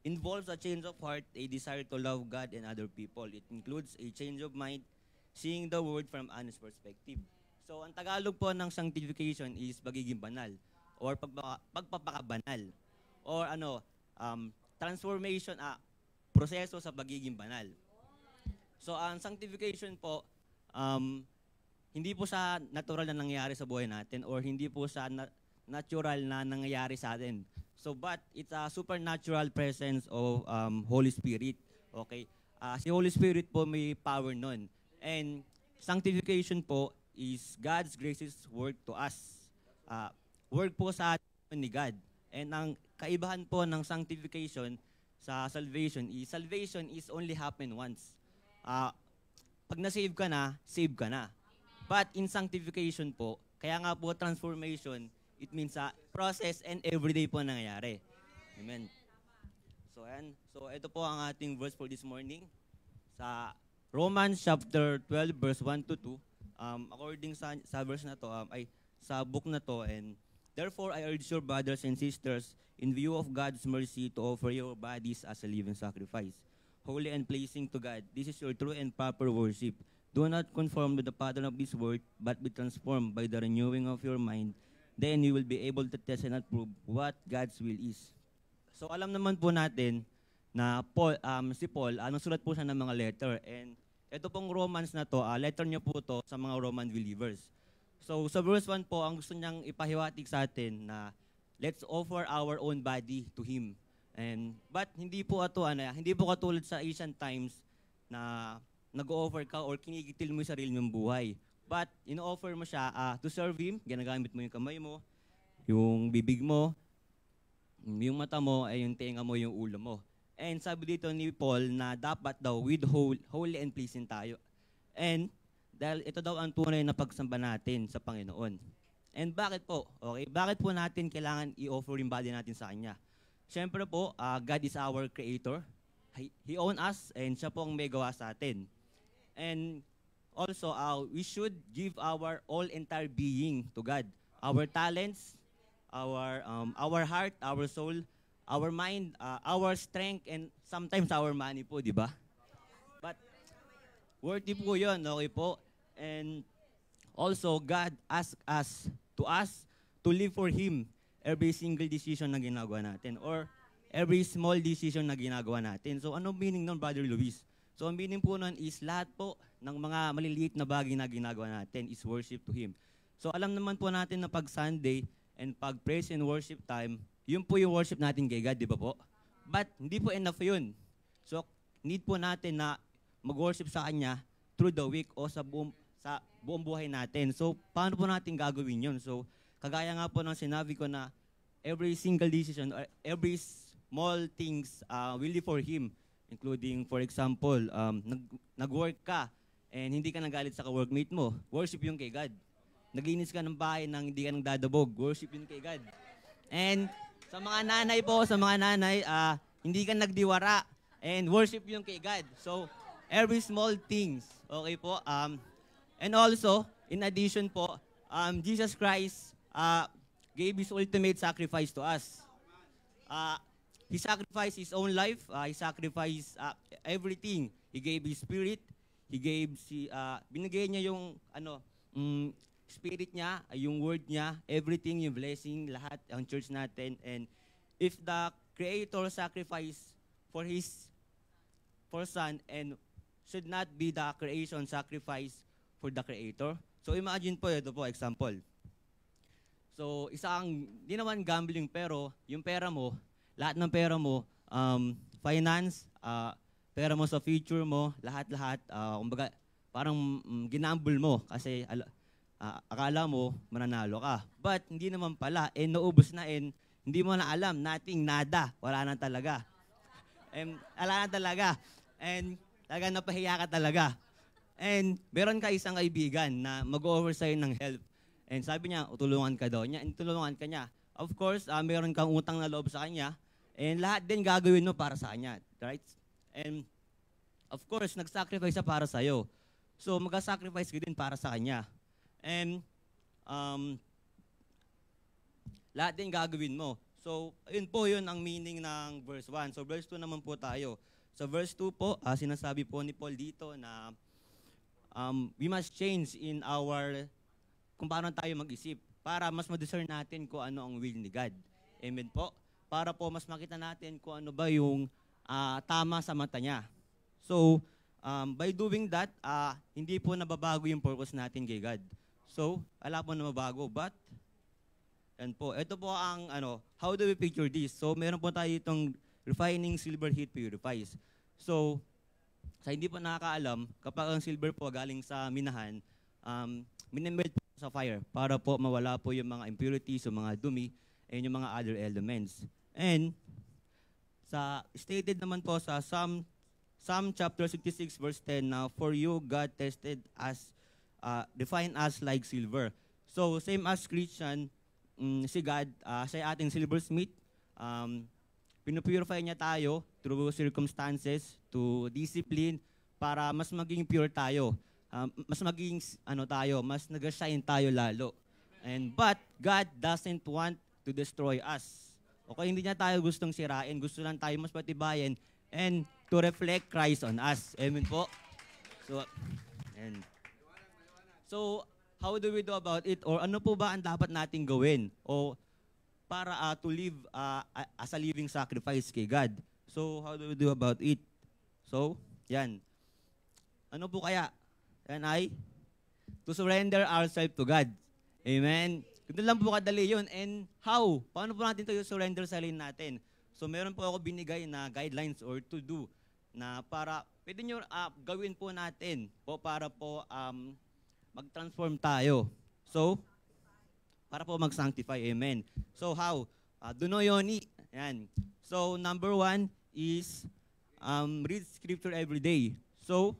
involves a change of heart, a desire to love God and other people. It includes a change of mind, seeing the world from an honest perspective. So, ang Tagalog po ng sanctification is pagiging banal or pagpapakabanal or transformation, proseso sa pagiging banal. So, ang sanctification po, hindi po sa natural na nangyayari sa buhay natin or hindi po sa natural na nangyayari sa atin. So, but it's a supernatural presence of Holy Spirit. Okay? Si Holy Spirit po may power nun. And sanctification po is God's gracious work to us. Work po sa atin ni God. And ang kaibahan po ng sanctification sa salvation is only happen once. Pag na-save ka na, save ka na. But in sanctification po, kaya nga po transformation, it means process and everyday po nangyayari. Amen. So, ayan. So, ito po ang ating verse for this morning. Sa Romans chapter 12, verse 1 to 2. According sa verse na to, sa book na to, and therefore I urge your brothers and sisters, in view of God's mercy, to offer your bodies as a living sacrifice, holy and pleasing to God. This is your true and proper worship. Do not conform to the pattern of this world, but be transformed by the renewing of your mind. Then you will be able to test and approve what God's will is. So alam naman po natin na si Paul, nagsulat po siya ng mga letter, and ito pong Romans na to, letter niya po to sa mga Roman believers. So sa verse 1 po, ang gusto niyang ipahiwatig sa atin na let's offer our own body to Him. But hindi po katulad sa ancient times na nag-o-offer ka or kinikitil mo yung sarili mong buhay. But ino-offer mo siya to serve Him, ginagamit mo yung kamay mo, yung bibig mo, yung mata mo, ay yung tenga mo, yung ulo mo. And sabi dito ni Paul na dapat daw with holy and pleasing tayo. And Dahil ito daw ang tunay na pagsamba natin sa Panginoon. And bakit po? Okay, bakit po natin kailangan i-offer yung body natin sa Kanya? Siyempre po, God is our creator. He owns us and siya po ang may gawa sa atin. And also, we should give our all entire being to God. Our talents, our heart, our soul, our mind, our strength, and sometimes our money po, di ba? But worthy po yun, okay po? And also, God asks us to live for Him every single decision na ginagawa natin or every small decision na ginagawa natin. So, ano meaning nun, Brother Luis? So, ang meaning po nun is lahat po ng mga maliliit na bagay na ginagawa natin is worship to Him. So, alam naman po natin na pag Sunday and pag praise and worship time, yun po yung worship natin kay God, di ba po? But, hindi po enough yun. So, need po natin na mag-worship sa Kanya through the week o sa buong buhay natin. So, paano po natin gagawin yun? So, kagaya nga po ng sinabi ko na every single decision or every small things will live for Him. Including, for example, nag-work ka and hindi ka nagalit sa ka-workmate mo, worship yung kay God. Naglinis ka ng bahay nang hindi ka nang dadabog, worship yun kay God. And sa mga nanay po, hindi ka nagdiwara and worship yung kay God. So, every small things, okay po? And also, in addition po, Jesus Christ gave His ultimate sacrifice to us. He sacrificed His own life. He sacrificed everything. He gave His Spirit. Binigay niya yung Spirit niya, yung Word niya, everything, yung blessing, lahat, ang church natin. And if the Creator sacrificed for Son and should not be the creation sacrifice for the Creator. So imagine po, ito po, example. So di naman gambling pero yung pera mo, lahat ng pera mo, finance, pera mo sa future mo, lahat-lahat, kumbaga, parang ginamble mo kasi akala mo mananalo ka. But hindi naman pala, naubos na, hindi mo na alam, nada, wala na talaga. Wala na talaga. And talaga napahiya ka talaga. And meron ka isang kaibigan na mag-offer sa'yo ng help. And sabi niya, tulungan ka daw niya, and tulungan ka niya. Of course, meron kang utang na loob sa kanya, and lahat din gagawin mo para sa kanya, right? And of course, nag-sacrifice siya para sa'yo. So, mag-sacrifice ka din para sa kanya. And lahat din gagawin mo. So, yun po yun ang meaning ng verse 1. So, verse 2 naman po tayo. So, verse 2 po, sinasabi po ni Paul dito na we must change in kung paano tayo mag-isip para mas ma-discern natin kung ano ang will ni God. Amen po? Para po mas makita natin kung ano ba yung tama sa mata niya. So, by doing that, hindi po nababago yung purpose natin kay God. So, wala po na mabago. But, yan po. Ito po ang, how do we picture this? So, meron po tayo itong refining silver heat purifies. So, sa hindi po nakakaalam, kapag ang silver po galing sa minahan, minimelt po sa fire para po mawala po yung mga impurities, yung mga dumi, and yung mga other elements. And, stated naman po sa Psalm chapter 66 verse 10 na, for you God tested us, define us like silver. So, same as Christian, si God, siya ating silversmith, pinupurify niya tayo through circumstances, to discipline, para mas maging pure tayo. Mas maging, mas nag-shine tayo lalo. But, God doesn't want to destroy us. Okay, hindi niya tayo gustong sirain, gusto lang tayo mas patibayan and to reflect Christ on us. Amen po? So, how do we do about it? Or ano po ba ang dapat nating gawin? O para to live as a living sacrifice kay God. So, how do we do about it? So, yan. Ano po kaya? Yan ay to surrender ourselves to God. Amen? Ganun lang po kadali yun. And how? Paano po natin ito surrender sa sarili natin? So, meron po ako binigay na guidelines or to do na para, pwede nyo gawin po natin po para po mag-transform tayo. So, para po mag-sanctify. Amen. So, how? Duno yoni. Yan. So, number 1 is read scripture every day. So,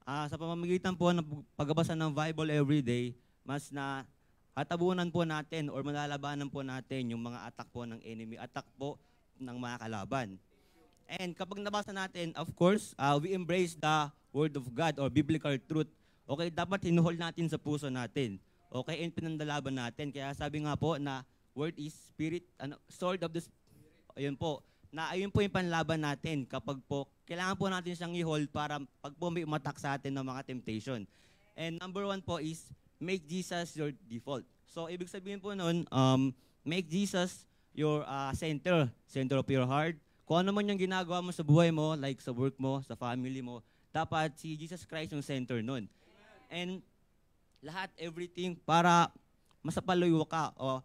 sa pamamagitan po ng pagbabasa ng Bible every day, mas na hatabunan po natin or malalabanan po natin yung mga attack po ng enemy, attack po ng mga kalaban. And kapag nabasa natin, of course, we embrace the Word of God or biblical truth. Okay, dapat hinuhold natin sa puso natin. Okay, and pinandalaban natin. Kaya sabi nga po na Word is Spirit, sword of the ayun po, na ayun po yung panlaban natin kapag po, kailangan po natin siyang i-hold para pag po may umatak sa atin ng mga temptation. And number 1 po is, make Jesus your default. So, ibig sabihin po nun, make Jesus your center of your heart. Kung ano man yung ginagawa mo sa buhay mo, like sa work mo, sa family mo, dapat si Jesus Christ yung center nun. And lahat, everything, para masapalayo ka o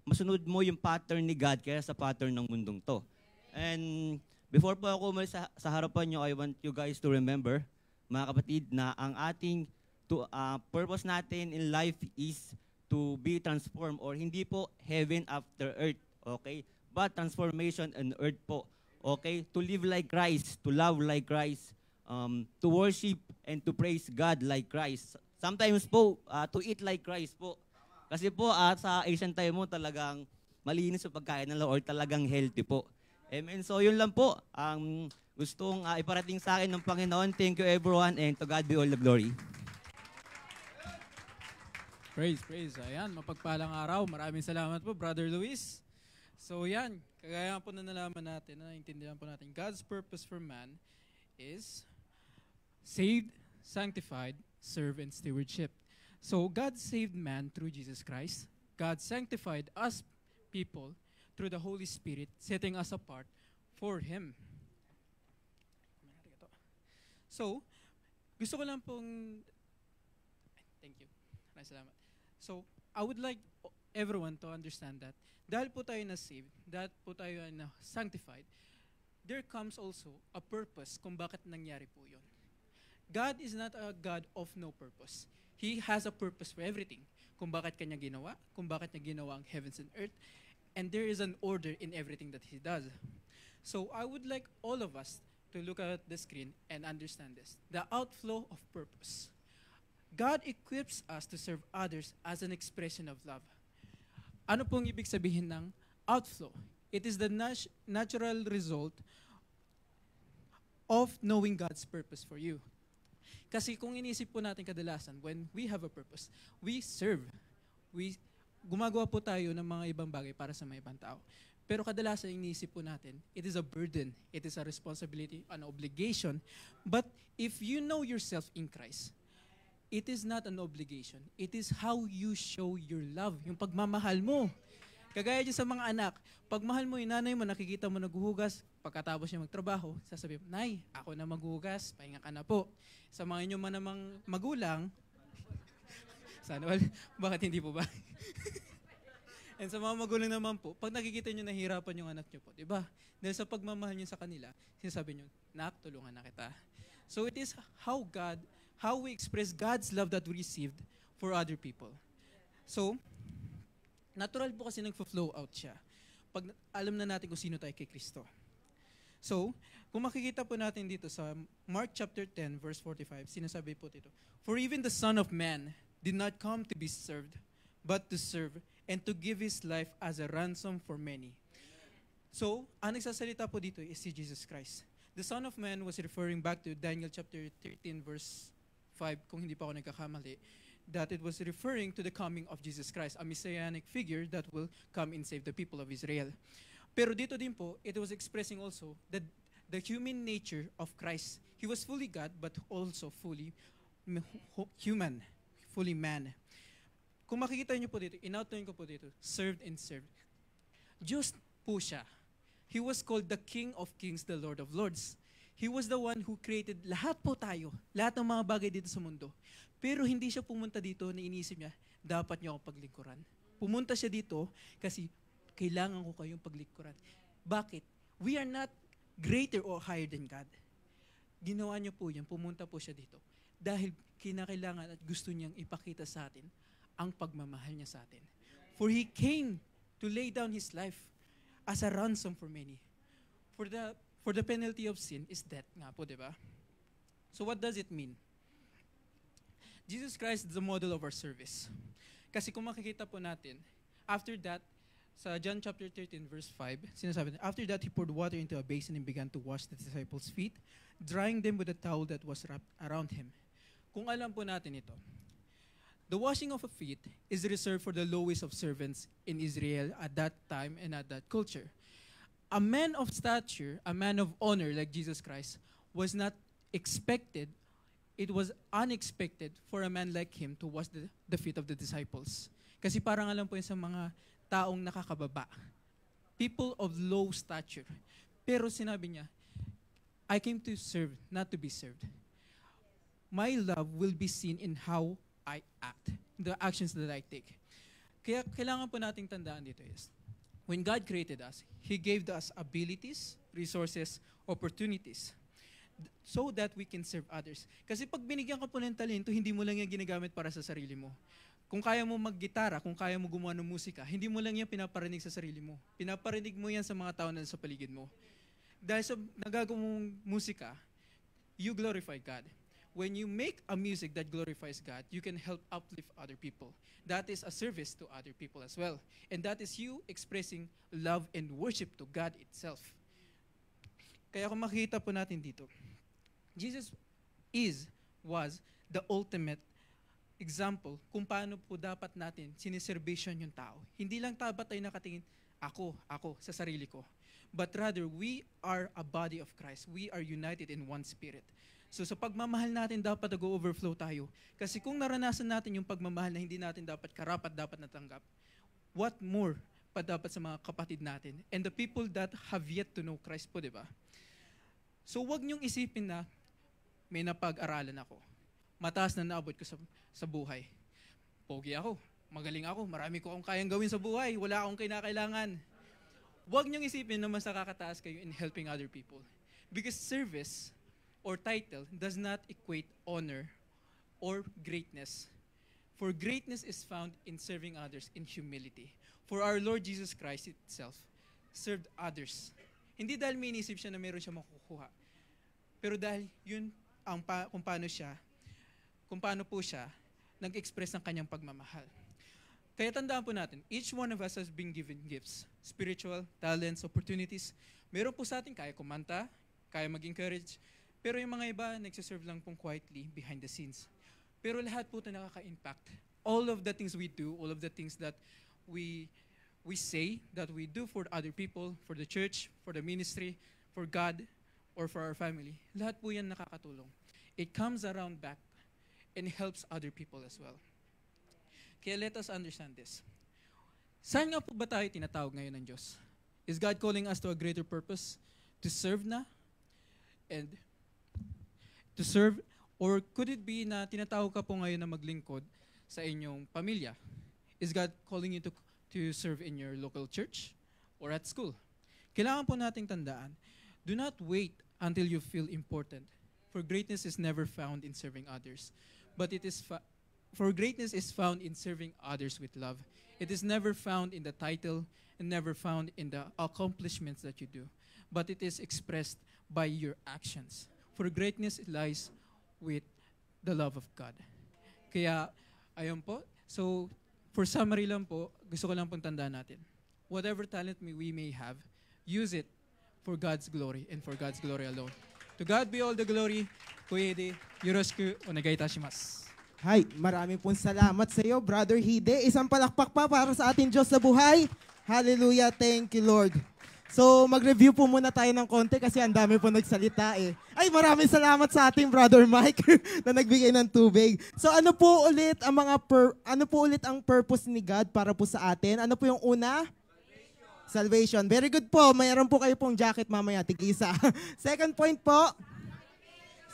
masunod mo yung pattern ni God kaya sa pattern ng mundong to. And before po ako umalis sa harapan nyo, I want you guys to remember, mga kapatid, na ang ating purpose natin in life is to be transformed, or hindi po heaven after earth, okay? But transformation on earth po, okay? To live like Christ, to love like Christ, to worship and to praise God like Christ. Sometimes po, to eat like Christ po. Kasi po, sa Asian time mo, talagang malinis sa pagkain ng Lord, talagang healthy po. Amen. So, yun lang po ang gustong iparating sa akin ng Panginoon. Thank you everyone, and to God be all the glory. Praise. Ayan, mapagpalang araw. Maraming salamat po, Brother Luis. So, yan. Kagaya po na nalaman natin, naintindihan po natin, God's purpose for man is saved, sanctified, serve, and stewardship. So, God saved man through Jesus Christ. God sanctified us people through the Holy Spirit, setting us apart for Him. So, gusto ko lang pong... Thank you. Maraming salamat. So, I would like everyone to understand that dahil po tayo na-saved, dahil po tayo na-sanctified, there comes also a purpose kung bakit nangyari po yun. God is not a God of no purpose. He has a purpose for everything. Kung bakit kanya ginawa, kung bakit niya ginawa ang heavens and earth, and there is an order in everything that He does. So I would like all of us to look at the screen and understand this. The outflow of purpose. God equips us to serve others as an expression of love. Ano pong ibig sabihin ng outflow? It is the natural result of knowing God's purpose for you. Kasi kung inisip po natin kadalasan, when we have a purpose, we serve. Gumagawa po tayo ng mga ibang bagay para sa mga ibang tao. Pero kadalasan inisip po natin, it is a burden, it is a responsibility, an obligation. But if you know yourself in Christ, it is not an obligation. It is how you show your love, yung pagmamahal mo. Kagaya dyan sa mga anak, pagmahal mo yung nanay mo, nakikita mo naghuhugas, pagkatapos niya magtrabaho, sasabihin, Nay, ako na maghuhugas, pahinga ka na po. Sa mga inyo man namang magulang, sana bakit hindi po ba? And sa mga magulang naman po, pag nakikita nyo nahihirapan yung anak nyo po, diba? Dahil sa pagmamahal nyo sa kanila, sinasabi nyo, Nak, tulungan na kita. So it is how we express God's love that we received for other people. So, natural po kasi nagfo-flow out siya pag alam na natin kung sino tayo kay Kristo. So, kung makikita po natin dito sa Mark chapter 10, verse 45, sinasabi po dito, For even the Son of Man did not come to be served, but to serve, and to give His life as a ransom for many. So, ang nagsasalita po dito is si Jesus Christ. The Son of Man was referring back to Daniel chapter 13, verse 5, kung hindi pa ako nagkakamali, that it was referring to the coming of Jesus Christ, a messianic figure that will come and save the people of Israel. Pero dito din po, it was expressing also the human nature of Christ. He was fully God, but also fully human, fully man. Kung makikita niyo po dito, in-outline ko po dito, served and served. Diyos po siya. He was called the King of Kings, the Lord of Lords. He was the one who created lahat po tayo, lahat ng mga bagay dito sa mundo. Pero hindi siya pumunta dito na inisip niya, dapat niyo akong paglingkuran. Pumunta siya dito kasi kailangan ko kayong paglingkuran. Bakit? We are not greater or higher than God. Ginawa niyo po yan, pumunta po siya dito. Dahil kinakailangan at gusto niyang ipakita sa atin ang pagmamahal niya sa atin. For He came to lay down His life as a ransom for many. For the penalty of sin is death nga po, di ba? So what does it mean? Jesus Christ is the model of our service. Kasi kung makikita po natin, after that, sa John chapter 13 verse 5, sinasabi, after that he poured water into a basin and began to wash the disciples' feet, drying them with a towel that was wrapped around him. Kung alam po natin ito, the washing of a feet is reserved for the lowest of servants in Israel at that time and at that culture. A man of stature, a man of honor like Jesus Christ, was not expected. It was unexpected for a man like him to wash the feet of the disciples. Kasi parang alam po yun sa mga taong nakakababa. People of low stature. Pero sinabi niya, I came to serve, not to be served. My love will be seen in how I act, the actions that I take. Kaya kailangan po nating tandaan dito is, when God created us, He gave us abilities, resources, opportunities, so that we can serve others. Kasi pag binigyan ka po ng talento, hindi mo lang yan ginagamit para sa sarili mo. Kung kaya mo maggitara, kung kaya mo gumawa ng musika, hindi mo lang yan pinaparinig sa sarili mo. Pinaparinig mo yan sa mga tao na sa paligid mo. Dahil sa nagagawa mong musika, you glorify God. When you make a music that glorifies God, you can help uplift other people. That is a service to other people as well. And that is you expressing love and worship to God itself. Kaya kung makikita po natin dito, Jesus was the ultimate example kung paano po dapat natin siniservisyon yung tao. Hindi lang dapat tayo nakatingin, ako, sa sarili ko. But rather, we are a body of Christ. We are united in one spirit. So sa pagmamahal natin, dapat nag-overflow tayo. Kasi kung naranasan natin yung pagmamahal na hindi natin dapat karapat, dapat natanggap, what more pa dapat sa mga kapatid natin? And the people that have yet to know Christ po, di ba? So wag niyong isipin na may napag-aralan ako. Mataas na naabot ko sa buhay. Pogi ako, magaling ako, marami ko akong kayang gawin sa buhay, wala akong kinakailangan. Wag niyong isipin na mas nakakataas kayo in helping other people. Because service or title does not equate honor or greatness. For greatness is found in serving others in humility. For our Lord Jesus Christ itself served others. Hindi dahil may inisip siya na meron siya makukuha. Pero dahil yun kung paano po siya nag-express ng kanyang pagmamahal. Kaya tandaan po natin, each one of us has been given gifts, spiritual, talents, opportunities. Meron po sa atin kaya kumanta, kaya mag-encourage, pero yung mga iba nagsiserve lang pong quietly behind the scenes. Pero lahat po ito nakaka-impact. All of the things we do, all of the things that we say that we do for other people, for the church, for the ministry, for God, or for our family, lahat po yan nakakatulong. It comes around back and helps other people as well. Kaya let us understand this. Saan nga po ba tayo tinatawag ngayon ng Diyos? Is God calling us to a greater purpose? To serve na? And to serve? Or could it be na tinatawag ka po ngayon na maglingkod sa inyong pamilya? Is God calling you to serve in your local church or at school? Kailangan po nating tandaan, do not wait until you feel important. For greatness is never found in serving others, but for greatness is found in serving others with love. It is never found in the title and never found in the accomplishments that you do, but it is expressed by your actions. For greatness lies with the love of God. Kaya, ayun po. So, for summary lang po, gusto ko lang pong tandaan natin. Whatever talent we may have, use it for God's glory and for God's glory alone. To God be all the glory. Kuya Hide, yoroshiku onegai itashimasu. Hi, maraming pong salamat sa iyo, Brother Hide. Isang palakpak pa para sa ating Diyos sa buhay. Hallelujah, thank you, Lord. So, mag-review po muna tayo ng konti kasi ang dami po nagsalita eh. Ay, maraming salamat sa ating Brother Mike na nagbigay ng tubig. So, ano po ulit ang purpose ni God para po sa atin? Ano po yung una? Salvation. Very good po. Mayroon po kayo pong jacket mamaya, tig-isa. Second point po,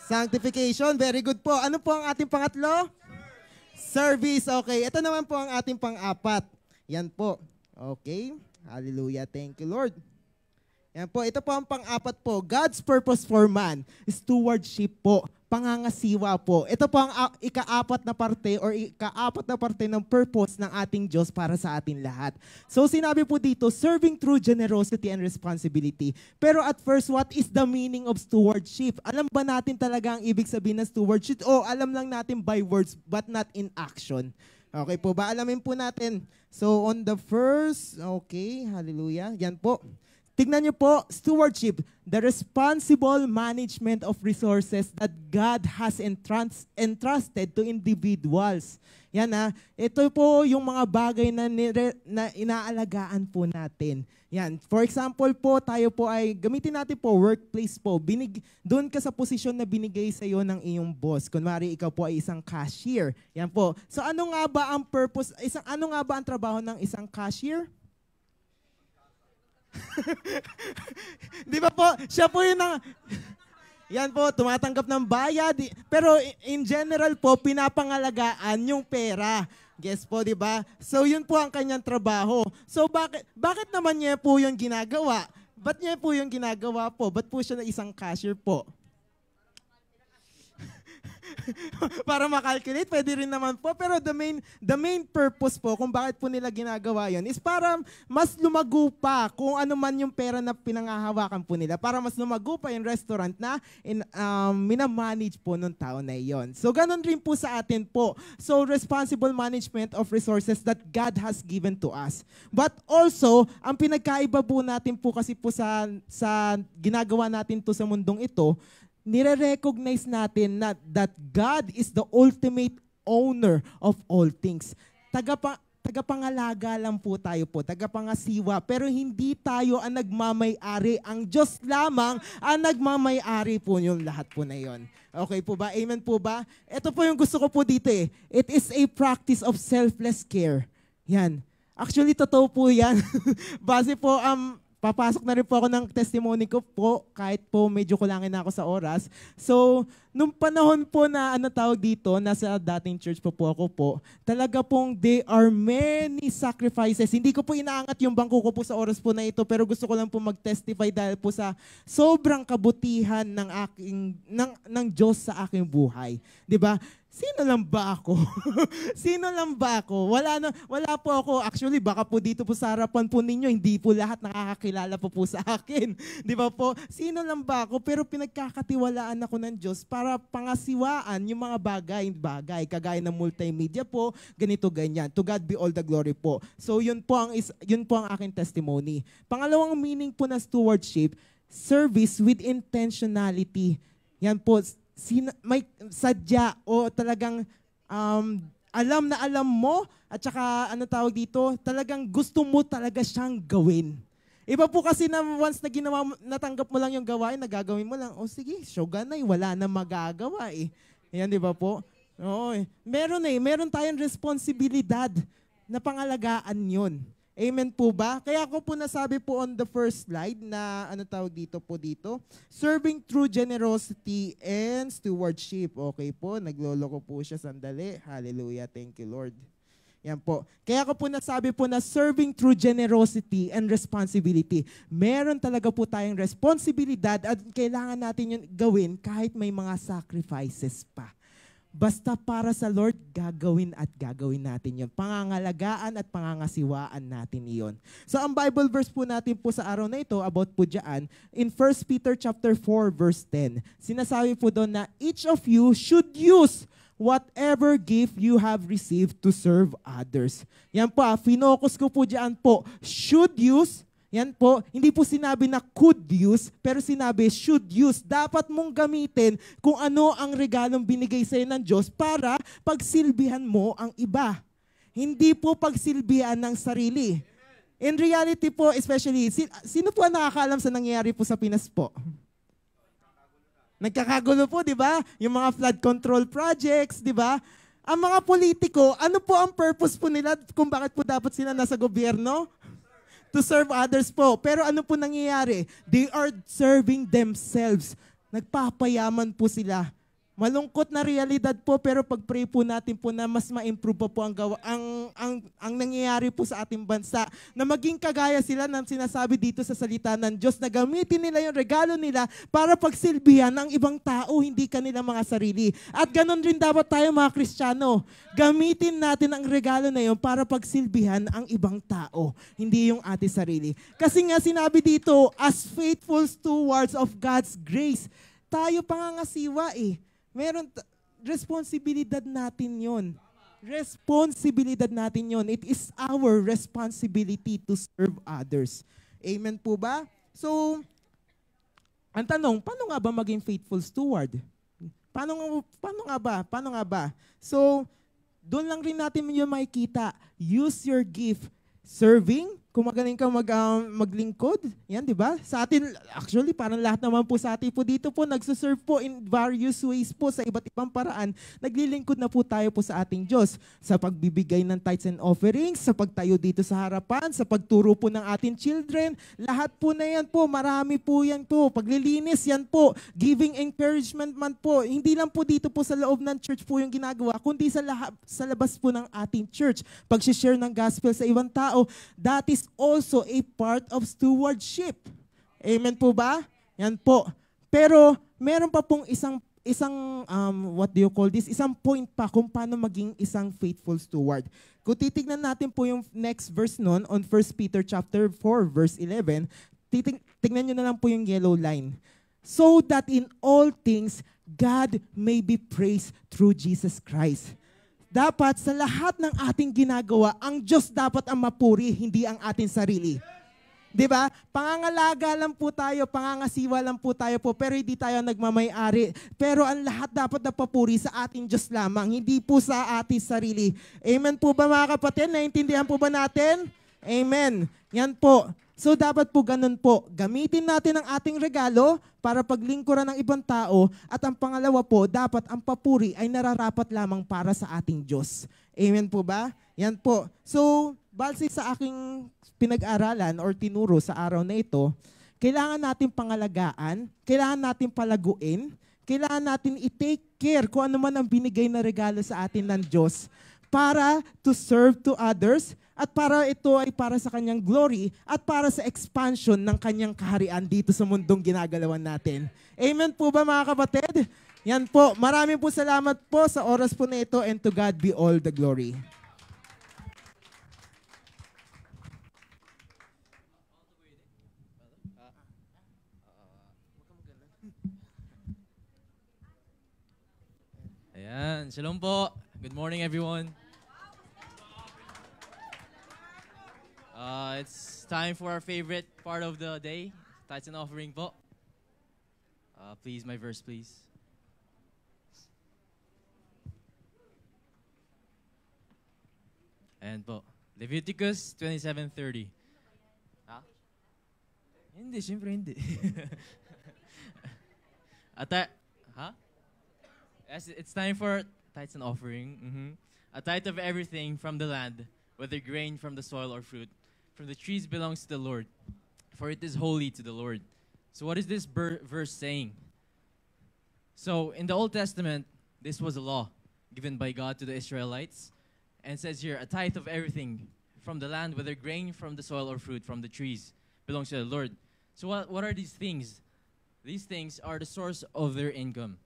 sanctification. Very good po. Ano po ang ating pangatlo? Service. Okay. Ito naman po ang ating pang-apat. Yan po. Okay. Hallelujah. Thank you, Lord. Yan po. Ito po ang pang-apat po. God's purpose for man. Stewardship po pangangasiwa po. Ito po ang ikaapat na parte ng purpose ng ating Diyos para sa atin lahat. So sinabi po dito, serving through generosity and responsibility. Pero at first, what is the meaning of stewardship? Alam ba natin talaga ang ibig sabihin ng stewardship? O alam lang natin by words but not in action? Okay po ba? Alamin po natin. So on the first, okay, hallelujah. Yan po. Tignan niyo po, stewardship, the responsible management of resources that God has entrusted to individuals. Yan ito po yung mga bagay na inaalagaan po natin. Yan. For example po, tayo po ay, gamitin natin po, workplace po. Doon ka sa posisyon na binigay sa iyo ng iyong boss. Kunwari, ikaw po ay isang cashier. Yan po. So ano nga ba ang purpose, ano nga ba ang trabaho ng isang cashier? Di ba po? Siya po yun ang... Yan po, tumatanggap ng bayad. Pero in general po, pinapangalagaan yung pera. Guess po, di ba? So yun po ang kanyang trabaho. So bakit naman niya po yung ginagawa? Ba't niya po yung ginagawa po? Ba't po siya na isang cashier po? Para makalculate, pwede rin naman po. Pero the main purpose po kung bakit po nila ginagawa yon is para mas lumago pa kung ano man yung pera na pinangahawakan po nila. Para mas lumago pa yung restaurant na minamanage po nung tao na yon. So ganun rin po sa atin po. So responsible management of resources that God has given to us. But also, ang pinagkaiba po natin po kasi po sa ginagawa natin to sa mundong ito, nire-recognize natin that God is the ultimate owner of all things. Tagapangalaga lang po tayo po, tagapangasiwa, pero hindi tayo ang nagmamay-ari. Ang Diyos lamang ang nagmamay-ari po yung lahat po na yon. Okay po ba? Amen po ba? Ito po yung gusto ko po dito eh. It is a practice of selfless care. Yan. Actually, totoo po yan. Base po, papasok na rin po ako ng testimony ko po, kahit po medyo kulangin na ako sa oras. So, nung panahon po na tawag dito, nasa dating church po ako po, talaga pong there are many sacrifices. Hindi ko po inaangat yung bangko ko po sa oras po na ito, pero gusto ko lang po mag-testify dahil po sa sobrang kabutihan ng Diyos sa aking buhay. 'Di ba? Sino lang ba ako? Sino lang ba ako? Wala po ako. Actually, baka po dito po sa harapan po ninyo, hindi po lahat nakakakilala po sa akin. Di ba po? Sino lang ba ako? Pero pinagkakatiwalaan ako ng Diyos para pangasiwaan yung mga bagay, kagaya ng multimedia po, ganito, ganyan. To God be all the glory po. So yun po ang aking testimony. Pangalawang meaning po na stewardship, service with intentionality. Yan po, may sadya o talagang alam na alam mo at saka tawag dito, talagang gusto mo talaga siyang gawin. Iba po kasi na once na natanggap mo lang yung gawain, nagagawin mo lang, sige, shoganay, wala na magagawa eh. Yan, di ba po? Oo, meron tayong responsibilidad na pangalagaan yun. Amen po ba? Kaya ako po nasabi po on the first slide na tawag dito, serving through generosity and stewardship. Okay po, nagloloko po siya sandali. Hallelujah, thank you Lord. Yan po. Kaya ako po nasabi po na serving through generosity and responsibility. Meron talaga po tayong responsibilidad at kailangan natin yun gawin kahit may mga sacrifices pa. Basta para sa Lord, gagawin natin yon. Pangangalagaan at pangangasiwaan natin iyon. So ang Bible verse po natin po sa araw na ito, about po dyan, in 1 Peter chapter 4 verse 10, sinasabi po doon na each of you should use whatever gift you have received to serve others. Yan po, finokus ko po dyan po, should use. Yan po, hindi po sinabi na could use, pero sinabi should use. Dapat mong gamitin kung ano ang regalong binigay sa'yo ng Diyos para pagsilbihan mo ang iba. Hindi po pagsilbihan ng sarili. In reality po, especially, sino po ang nakakaalam sa nangyayari po sa Pinas po? Nagkakagulo po, di ba? Yung mga flood control projects, di ba? Ang mga politiko, ano po ang purpose po nila kung bakit po dapat sila nasa gobyerno? To serve others po. Pero ano po nangyayari? They are serving themselves. Nagpapayaman po sila. Malungkot na realidad po, pero pag-pray po natin po na mas ma-improve pa po ang nangyayari po sa ating bansa. Na maging kagaya sila ng sinasabi dito sa salita ng Diyos, na gamitin nila yung regalo nila para pagsilbihan ng ibang tao, hindi kanila mga sarili. At ganun rin dapat tayo mga Kristiyano. Gamitin natin ang regalo na yun para pagsilbihan ang ibang tao, hindi yung ating sarili. Kasi nga sinabi dito, as faithful stewards of God's grace, tayo pangangasiwa eh. Responsibilidad natin yon. Responsibilidad natin yon. It is our responsibility to serve others. Amen po ba? So, ang tanong, paano nga ba maging faithful steward? Paano nga ba? So, doon lang rin natin yung makikita. Use your gift. Serving, kung magaling ka maglingkod, yan, di ba? Sa atin, actually, parang lahat naman po sa atin po dito po, nagsuserve po in various ways po sa iba't ibang paraan. Naglilingkod na po tayo po sa ating Diyos sa pagbibigay ng tithes and offerings, sa pagtayo dito sa harapan, sa pagturo po ng ating children. Lahat po na yan po, marami po yan po. Paglilinis yan po, giving encouragement man po. Hindi lang po dito po sa loob ng church po yung ginagawa, kundi sa labas po ng ating church. Pag-share ng gospel sa ibang tao, that is also a part of stewardship. Amen po ba? Yan po. Pero meron pa pong isang isang point pa kung paano maging isang faithful steward. Kung titignan natin po yung next verse nun on 1 Peter chapter 4 verse 11, tignan nyo na lang po yung yellow line. So that in all things God may be praised through Jesus Christ. Dapat sa lahat ng ating ginagawa, ang Diyos dapat ang mapuri, hindi ang ating sarili. 'Di ba? Pangangalaga lang po tayo, pangangasiwa lang po tayo po, pero hindi tayo nagmamay-ari. Pero ang lahat dapat na papuri sa ating Diyos lamang, hindi po sa ating sarili. Amen po ba mga kapatid? Naintindihan po ba natin? Amen. Yan po. So dapat po ganun po. Gamitin natin ang ating regalo para paglingkuran ng ibang tao. At ang pangalawa po, dapat ang papuri ay nararapat lamang para sa ating Diyos. Amen po ba? Yan po. So, base sa aking pinag-aralan or tinuro sa araw na ito, kailangan natin pangalagaan, kailangan natin palaguin, kailangan natin i-take care kung ano man ang binigay na regalo sa atin ng Diyos para to serve to others, at para ito ay para sa kanyang glory at para sa expansion ng kanyang kaharian dito sa mundong ginagalawan natin. Amen po ba mga kapatid? Yan po. Maraming po salamat po sa oras po na ito, and to God be all the glory. Ayan. Shalom po. Good morning everyone. It's time for our favorite part of the day, tithes and offering po. Please, my verse, please. Ayan po. Leviticus 27:30. Ha? Hindi, syempre hindi. Yes, it's time for tithes and offering. A tithe of everything from the land, whether grain from the soil or fruit, from the trees belongs to the Lord, for it is holy to the Lord. So what is this verse saying? So in the Old Testament, this was a law given by God to the Israelites. And it says here, a tithe of everything from the land, whether grain from the soil or fruit from the trees, belongs to the Lord. So what are these things? These things are the source of their income.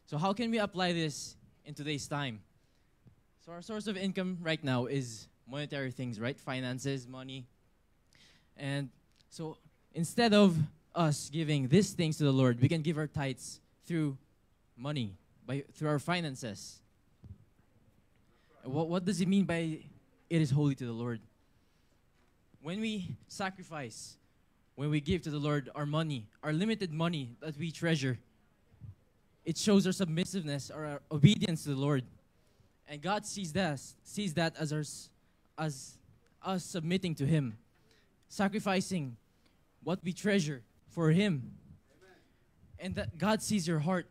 So how can we apply this in today's time? So our source of income right now is monetary things, right? Finances, money. And so instead of us giving these things to the Lord, we can give our tithes through money, through our finances. What does it mean by it is holy to the Lord? When we sacrifice, when we give to the Lord our money, our limited money that we treasure, it shows our submissiveness or our obedience to the Lord. And God sees that as us submitting to Him, sacrificing what we treasure for Him. And that God sees your heart.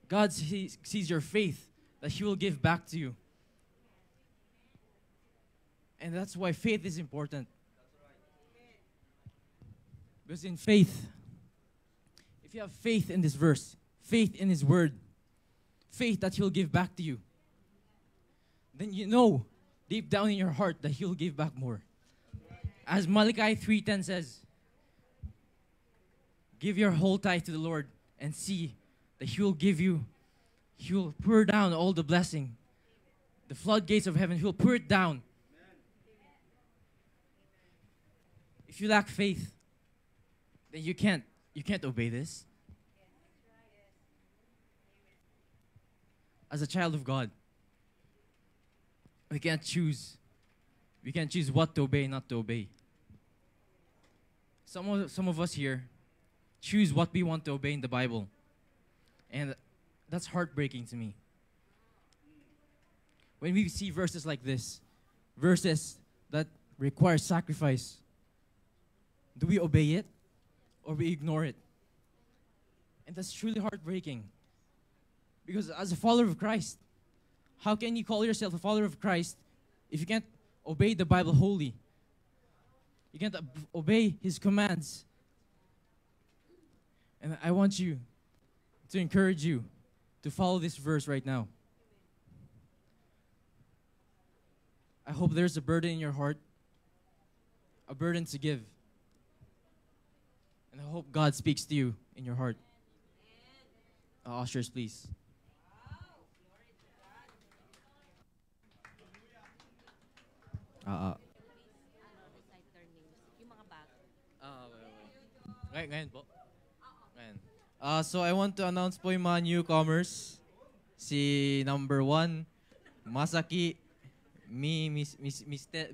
God sees your faith, that He will give back to you. And that's why faith is important. Because in faith, if you have faith in this verse, faith in His word, faith that He'll give back to you, then you know deep down in your heart that He'll give back more. As Malachi 3:10 says, give your whole tithe to the Lord and see that He will give you, He will pour down all the blessing. The floodgates of heaven, He will pour it down. If you lack faith, then you can't obey this. As a child of God, we can't choose. We can't choose what to obey, not to obey. Some of us here choose what we want to obey in the Bible. And that's heartbreaking to me. When we see verses like this, verses that require sacrifice, do we obey it or we ignore it? And that's truly heartbreaking. Because as a follower of Christ, how can you call yourself a follower of Christ if you can't obey the Bible wholly? You can't obey His commands. And I want you to encourage you to follow this verse right now. I hope there's a burden in your heart, a burden to give. And I hope God speaks to you in your heart. Ushers, please. Ngayon po. Ngayon. So I want to announce po yung mga newcomers. Si number 1, Masaki Michelle.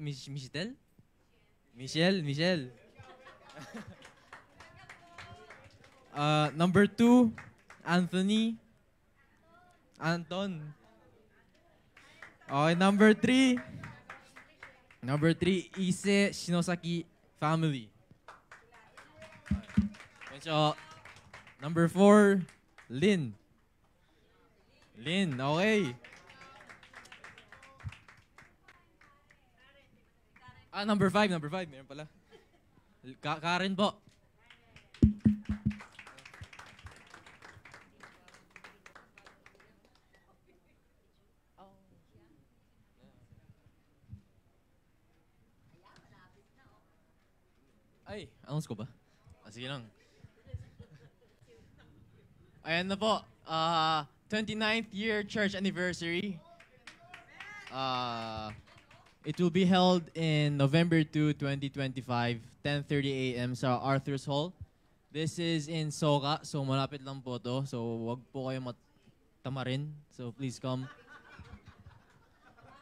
Number 2, Anthony. Anton. Okay, number 3, Ise Shinosaki family. So, number 4, Lynn. Okay. Number 5, meron pala. Karen po. Ay, announce ko ba? Sige lang. Ayan na po. 29th year church anniversary. It will be held in November 2, 2025, 10:30 a.m. sa Arthur's Hall. This is in Soka, so malapit lang po to. So wag po kayo matamarin. So please come.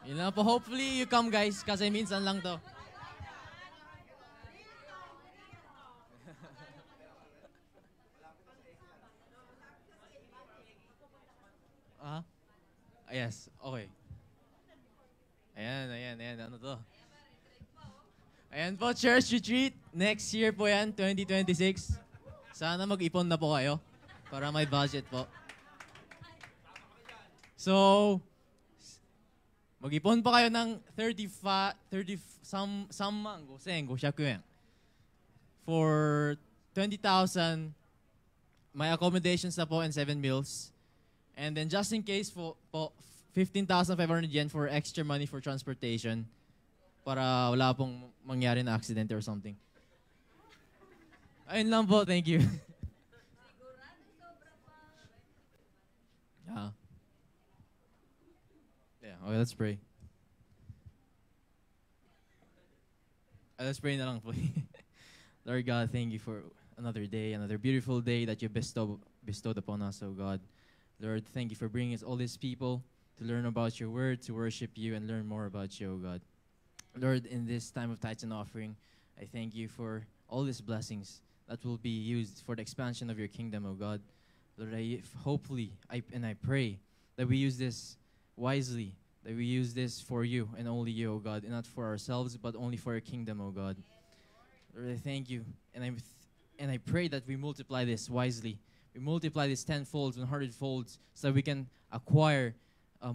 Yun lang po. Hopefully you come, guys, kasi minsan lang to. Yes, okay. Ayan. Ano to? Ayan po, church retreat. Next year po yan, 2026. Sana mag-ipon na po kayo para may budget po. So, mag-ipon pa kayo ng 100 100 for 20,000, may accommodations na po and 7 meals. And then just in case po 15,500 yen for extra money for transportation para wala pong mangyari na accident or something. Ayun lang po, thank you. Okay, let's pray. Let's pray na lang po. Lord God, thank you for another day, another beautiful day that you bestowed upon us, oh God. Lord, thank you for bringing us all these people to learn about your word, to worship you, and learn more about you, oh God. Lord, in this time of tithes and offering, I thank you for all these blessings that will be used for the expansion of your kingdom, oh God. Lord, I pray that we use this wisely, that we use this for you and only you, oh God, and not for ourselves, but only for your kingdom, oh God. Lord, I thank you, and I pray that we multiply this wisely. We multiply this 10-folds and 100-folds so that we can acquire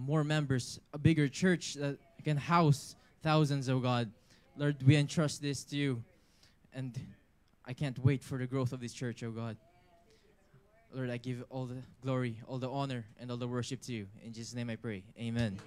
more members, a bigger church that can house thousands, oh God. Lord, we entrust this to you. And I can't wait for the growth of this church, oh God. Lord, I give all the glory, all the honor, and all the worship to you. In Jesus' name I pray. Amen.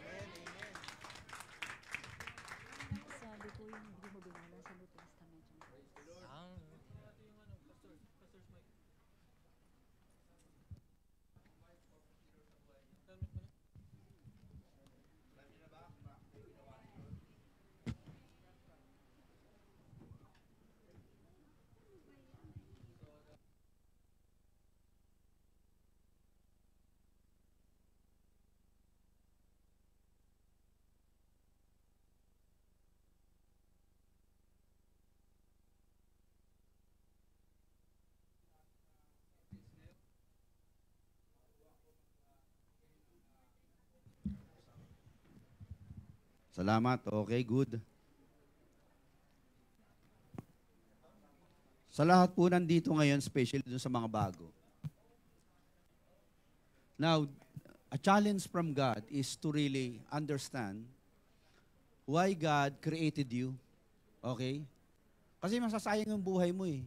Salamat. Okay, good. Sa lahat po nandito ngayon, especially dun sa mga bago. Now, a challenge from God is to really understand why God created you. Okay? Kasi masasayang yung buhay mo eh.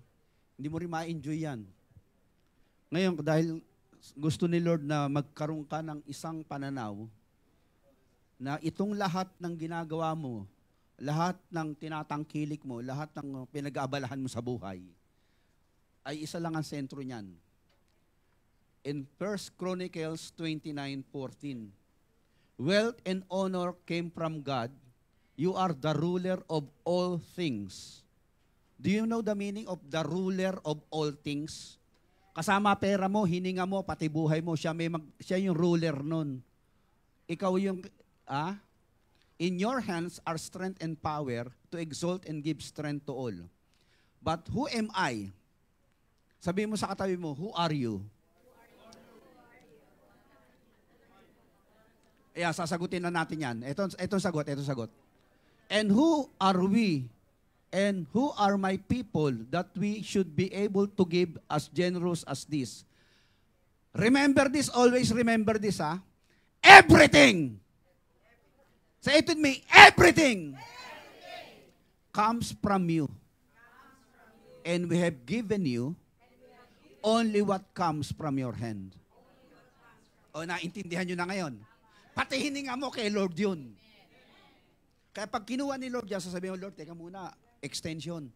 Hindi mo rin ma-enjoy yan. Ngayon, dahil gusto ni Lord na magkaroon ka ng isang pananaw na itong lahat ng ginagawa mo, lahat ng tinatangkilik mo, lahat ng pinag-aabalahan mo sa buhay, ay isa lang ang sentro niyan. In 1 Chronicles 29:14, wealth and honor came from God. You are the ruler of all things. Do you know the meaning of the ruler of all things? Kasama pera mo, hininga mo, pati buhay mo, siya yung ruler nun. Ikaw yung in your hands are strength and power to exalt and give strength to all. But who am I? Sabihin mo sa katabi mo, who are you? Sasagutin na natin yan. Itong sagot. And who are we? And who are my people that we should be able to give as generous as this? Remember this, always remember this, Everything! Say it with me, everything comes from you. And we have given you only what comes from your hand. O, naintindihan nyo na ngayon. Pati hininga mo kay Lord yun. Kaya pag kinuha ni Lord yan, sasabihin mo, Lord, teka muna, extension.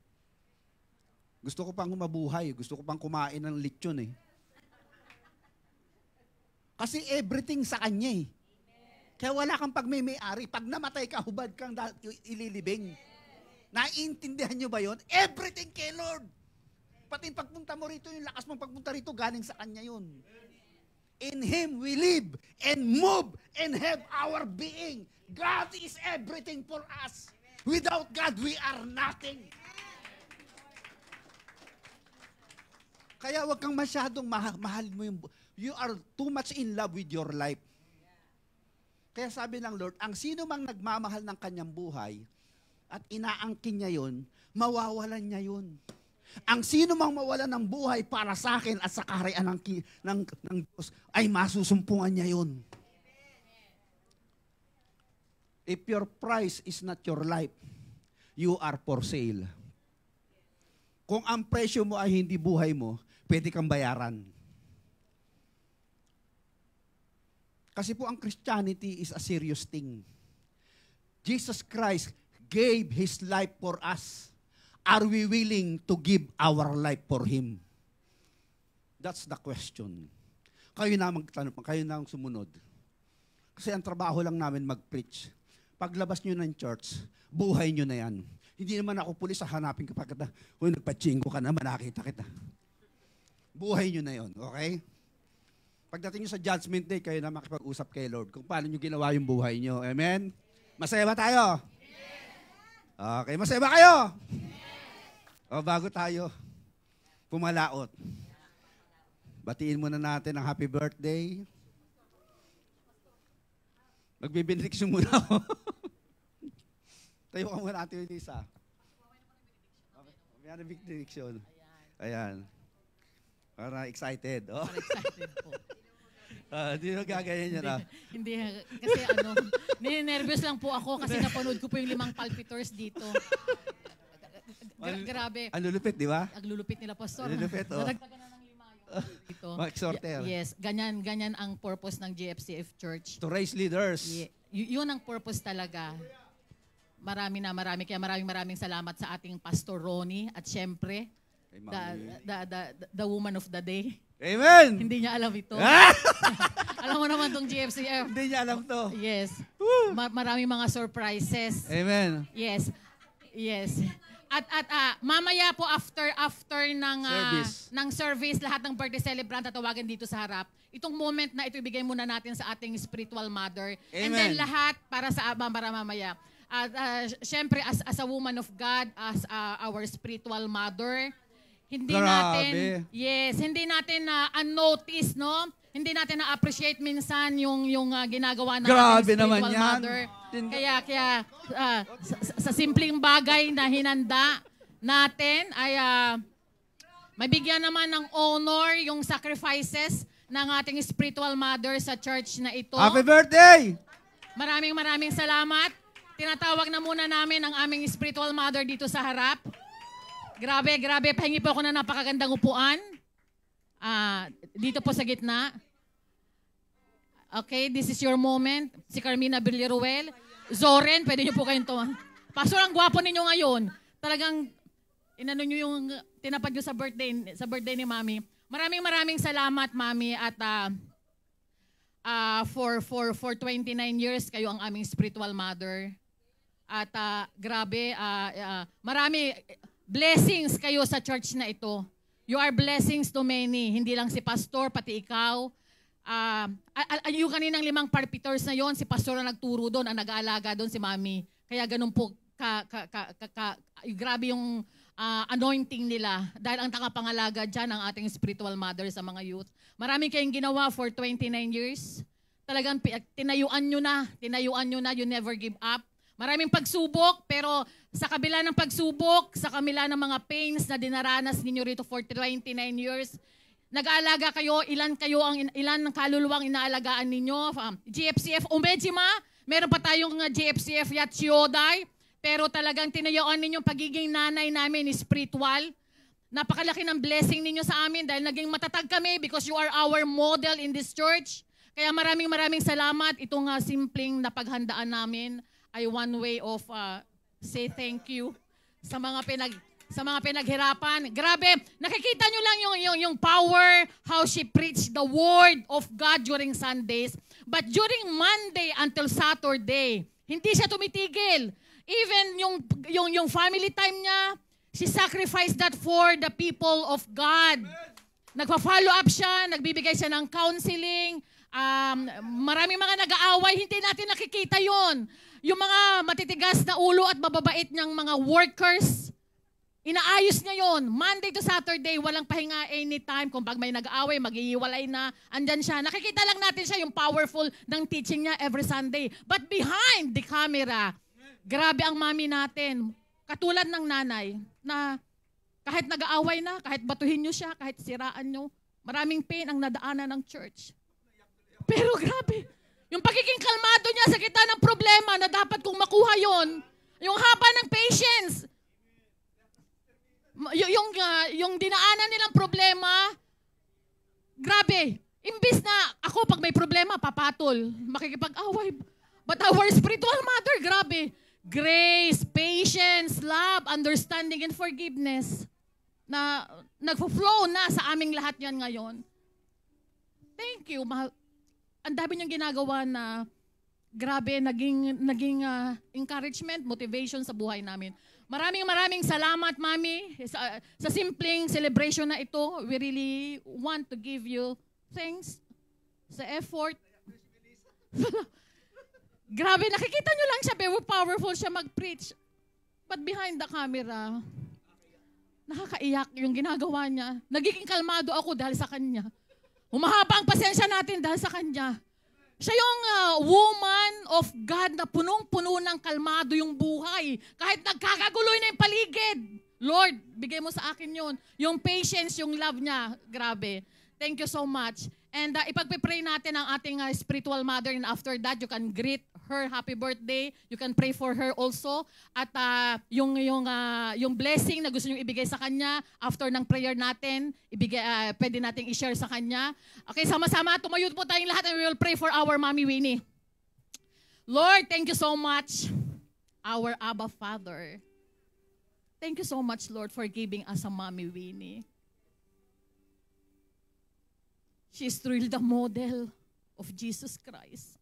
Gusto ko pang mabuhay. Gusto ko pang kumain ng lechon eh. Kasi everything sa Kanya eh. Kaya wala kang pagmimay-ari. Pag namatay ka, hubad kang ililibing. Naiintindihan nyo ba yun? Everything kay Lord. Pati pagpunta mo rito, yung lakas mong pagpunta rito, galing sa Kanya yun. In Him we live and move and have our being. God is everything for us. Without God, we are nothing. Kaya wag kang masyadong mahal mo yung... You are too much in love with your life. Kaya sabi ng Lord, ang sino mang nagmamahal ng kanyang buhay at inaangkin niya yun, mawawalan niya yun. Ang sino mang mawalan ng buhay para sa akin at sa kaharian ng Diyos, ay masusumpungan niya yun. If your price is not your life, you are for sale. Kung ang presyo mo ay hindi buhay mo, pwede kang bayaran. Kasi po ang Christianity is a serious thing. Jesus Christ gave His life for us. Are we willing to give our life for Him? That's the question. Kayo na magtanong, kayo na ang sumunod. Kasi ang trabaho lang namin mag-preach. Paglabas nyo ng church, buhay nyo na yan. Hindi naman ako pulis, hanapin ka pa kita. Uy, nagpachingo ka naman, nakita kita. Buhay nyo na yon, okay? Pagdating nyo sa judgment day, kayo na makipag-usap kay Lord kung paano nyo ginawa yung buhay nyo. Amen? Masaya ba tayo? Okay, masaya ba kayo? O, bago tayo pumalaot, batiin muna natin ang happy birthday. Magbibindiksyon muna ako. Tayo ka muna natin yung isa. May ano benediction. Ayan. Para excited. Oh. Para excited po. Hindi mo gagayan yan Hindi, kasi ninenervous lang po ako kasi napanood ko po yung 5 palpitors dito. Grabe. Ang lulupit, di ba? Ang lulupit nila, Pastor. Ang lulupit, oh. Nadagdagan na ng 5 yun. dito. Mga exhorter. Yes, ganyan ang purpose ng GFCF Church. To raise leaders. Yun ang purpose talaga. Marami. Kaya maraming salamat sa ating Pastor Ronnie at syempre, the woman of the day. Amen! Hindi niya alam ito. Alam mo naman tong GFCF. Hindi niya alam to. Yes. Maraming mga surprises. Amen. Yes. At mamaya po after ng service, lahat ng birthday celebrant tatawagan dito sa harap. Itong moment na ito ibigay muna natin sa ating spiritual mother. Amen. And then lahat para mamaya. At syempre as a woman of God, as our spiritual mother, hindi natin unnotice, no? Hindi natin na-appreciate minsan yung ginagawa ng ating spiritual mother. Kaya sa simpleng bagay na hinanda natin ay mabigyan naman ng honor yung sacrifices ng ating spiritual mother sa church na ito. Happy birthday! Maraming salamat. Tinatawag na muna namin ang aming spiritual mother dito sa harap. Grabe. Pahingi po ako ng napakagandang upuan. Dito po sa gitna. Okay, this is your moment. Si Carmina Villaruel. Zoren, pwede niyo po kayong to. Pastor, ang gwapo ninyo ngayon. Talagang inano niyo yung tinapad niyo sa birthday ni Mami. Maraming salamat, Mami, at for 29 years kayo ang aming spiritual mother. At grabe, marami blessings kayo sa church na ito. You are blessings to many. Hindi lang si Pastor, pati ikaw. Yung kaninang 5 parpitors na yon, si Pastor na nagturo doon, ang nag-aalaga doon si Mami. Kaya ganun po, grabe yung anointing nila. Dahil ang takapangalaga dyan ang ating spiritual mother sa mga youth. Maraming kayong ginawa for 29 years. Talagang tinayuan nyo na, you never give up. Maraming pagsubok, pero sa kabila ng pagsubok, sa kabila ng mga pains na dinaranas ninyo rito for 29 years, nag-aalaga kayo, ilan ng kaluluwang inaalagaan ninyo. GFCF Umejima, meron pa tayong GFCF Yatsioday, pero talagang tinayuan ninyong pagiging nanay namin spiritual. Napakalaki ng blessing ninyo sa amin dahil naging matatag kami because you are our model in this church. Kaya maraming salamat. Itong simpleng napaghandaan namin ay one way of say thank you sa mga pinaghirapan. Grabe, nakikita nyo lang yung power, how she preached the word of God during Sundays. But during Monday until Saturday, hindi siya tumitigil. Even yung family time niya, she sacrificed that for the people of God. Nagpa-follow up siya, nagbibigay siya ng counseling. Maraming mga nag-aaway, hindi natin nakikita yon. Yung mga matitigas na ulo at mababait niyang mga workers, inaayos niya yon. Monday to Saturday, walang pahinga anytime. Kung pag may nag-aaway, mag-iiwalay na, andyan siya. Nakikita lang natin siya yung powerful ng teaching niya every Sunday. But behind the camera, grabe ang mami natin. Katulad ng nanay na kahit nag-aaway na, kahit batuhin niyo siya, kahit siraan niyo, maraming pain ang nadaanan ng church. Pero grabe, yung pagiging kalmado niya sa gitna ng problema na dapat kong makuha yon, yung haba ng patience, yung dinaanan nilang problema, grabe. Imbis na ako pag may problema, papatol, makikipag-away. But our spiritual mother, grabe. Grace, patience, love, understanding, and forgiveness na nagfo-flow na sa aming lahat yan ngayon. Thank you, mahal. Ang dami niyang ginagawa na grabe, naging encouragement, motivation sa buhay namin. Maraming salamat, Mami. Sa simpleng celebration na ito, we really want to give you thanks sa effort. Grabe, nakikita nyo lang siya, very powerful siya mag-preach. But behind the camera, nakakaiyak yung ginagawa niya. Nagiging kalmado ako dahil sa kanya. Humahaba ang pasensya natin dahil sa kanya. Siya yung woman of God na punong-puno ng kalmado yung buhay. Kahit nagkakaguloy na yung paligid. Lord, bigay mo sa akin yun. Yung patience, yung love niya. Grabe. Thank you so much. And ipagpipray natin ang ating spiritual mother, and after that, you can greet her happy birthday. You can pray for her also. At yung blessing na gusto niyo ibigay sa kanya after ng prayer natin, pwede nating i-share sa kanya. Okay, sama-sama tumayo po tayong lahat and we will pray for our Mommy Winnie. Lord, thank you so much, our Abba Father. Thank you so much, Lord, for giving us a Mommy Winnie. She is truly the model of Jesus Christ,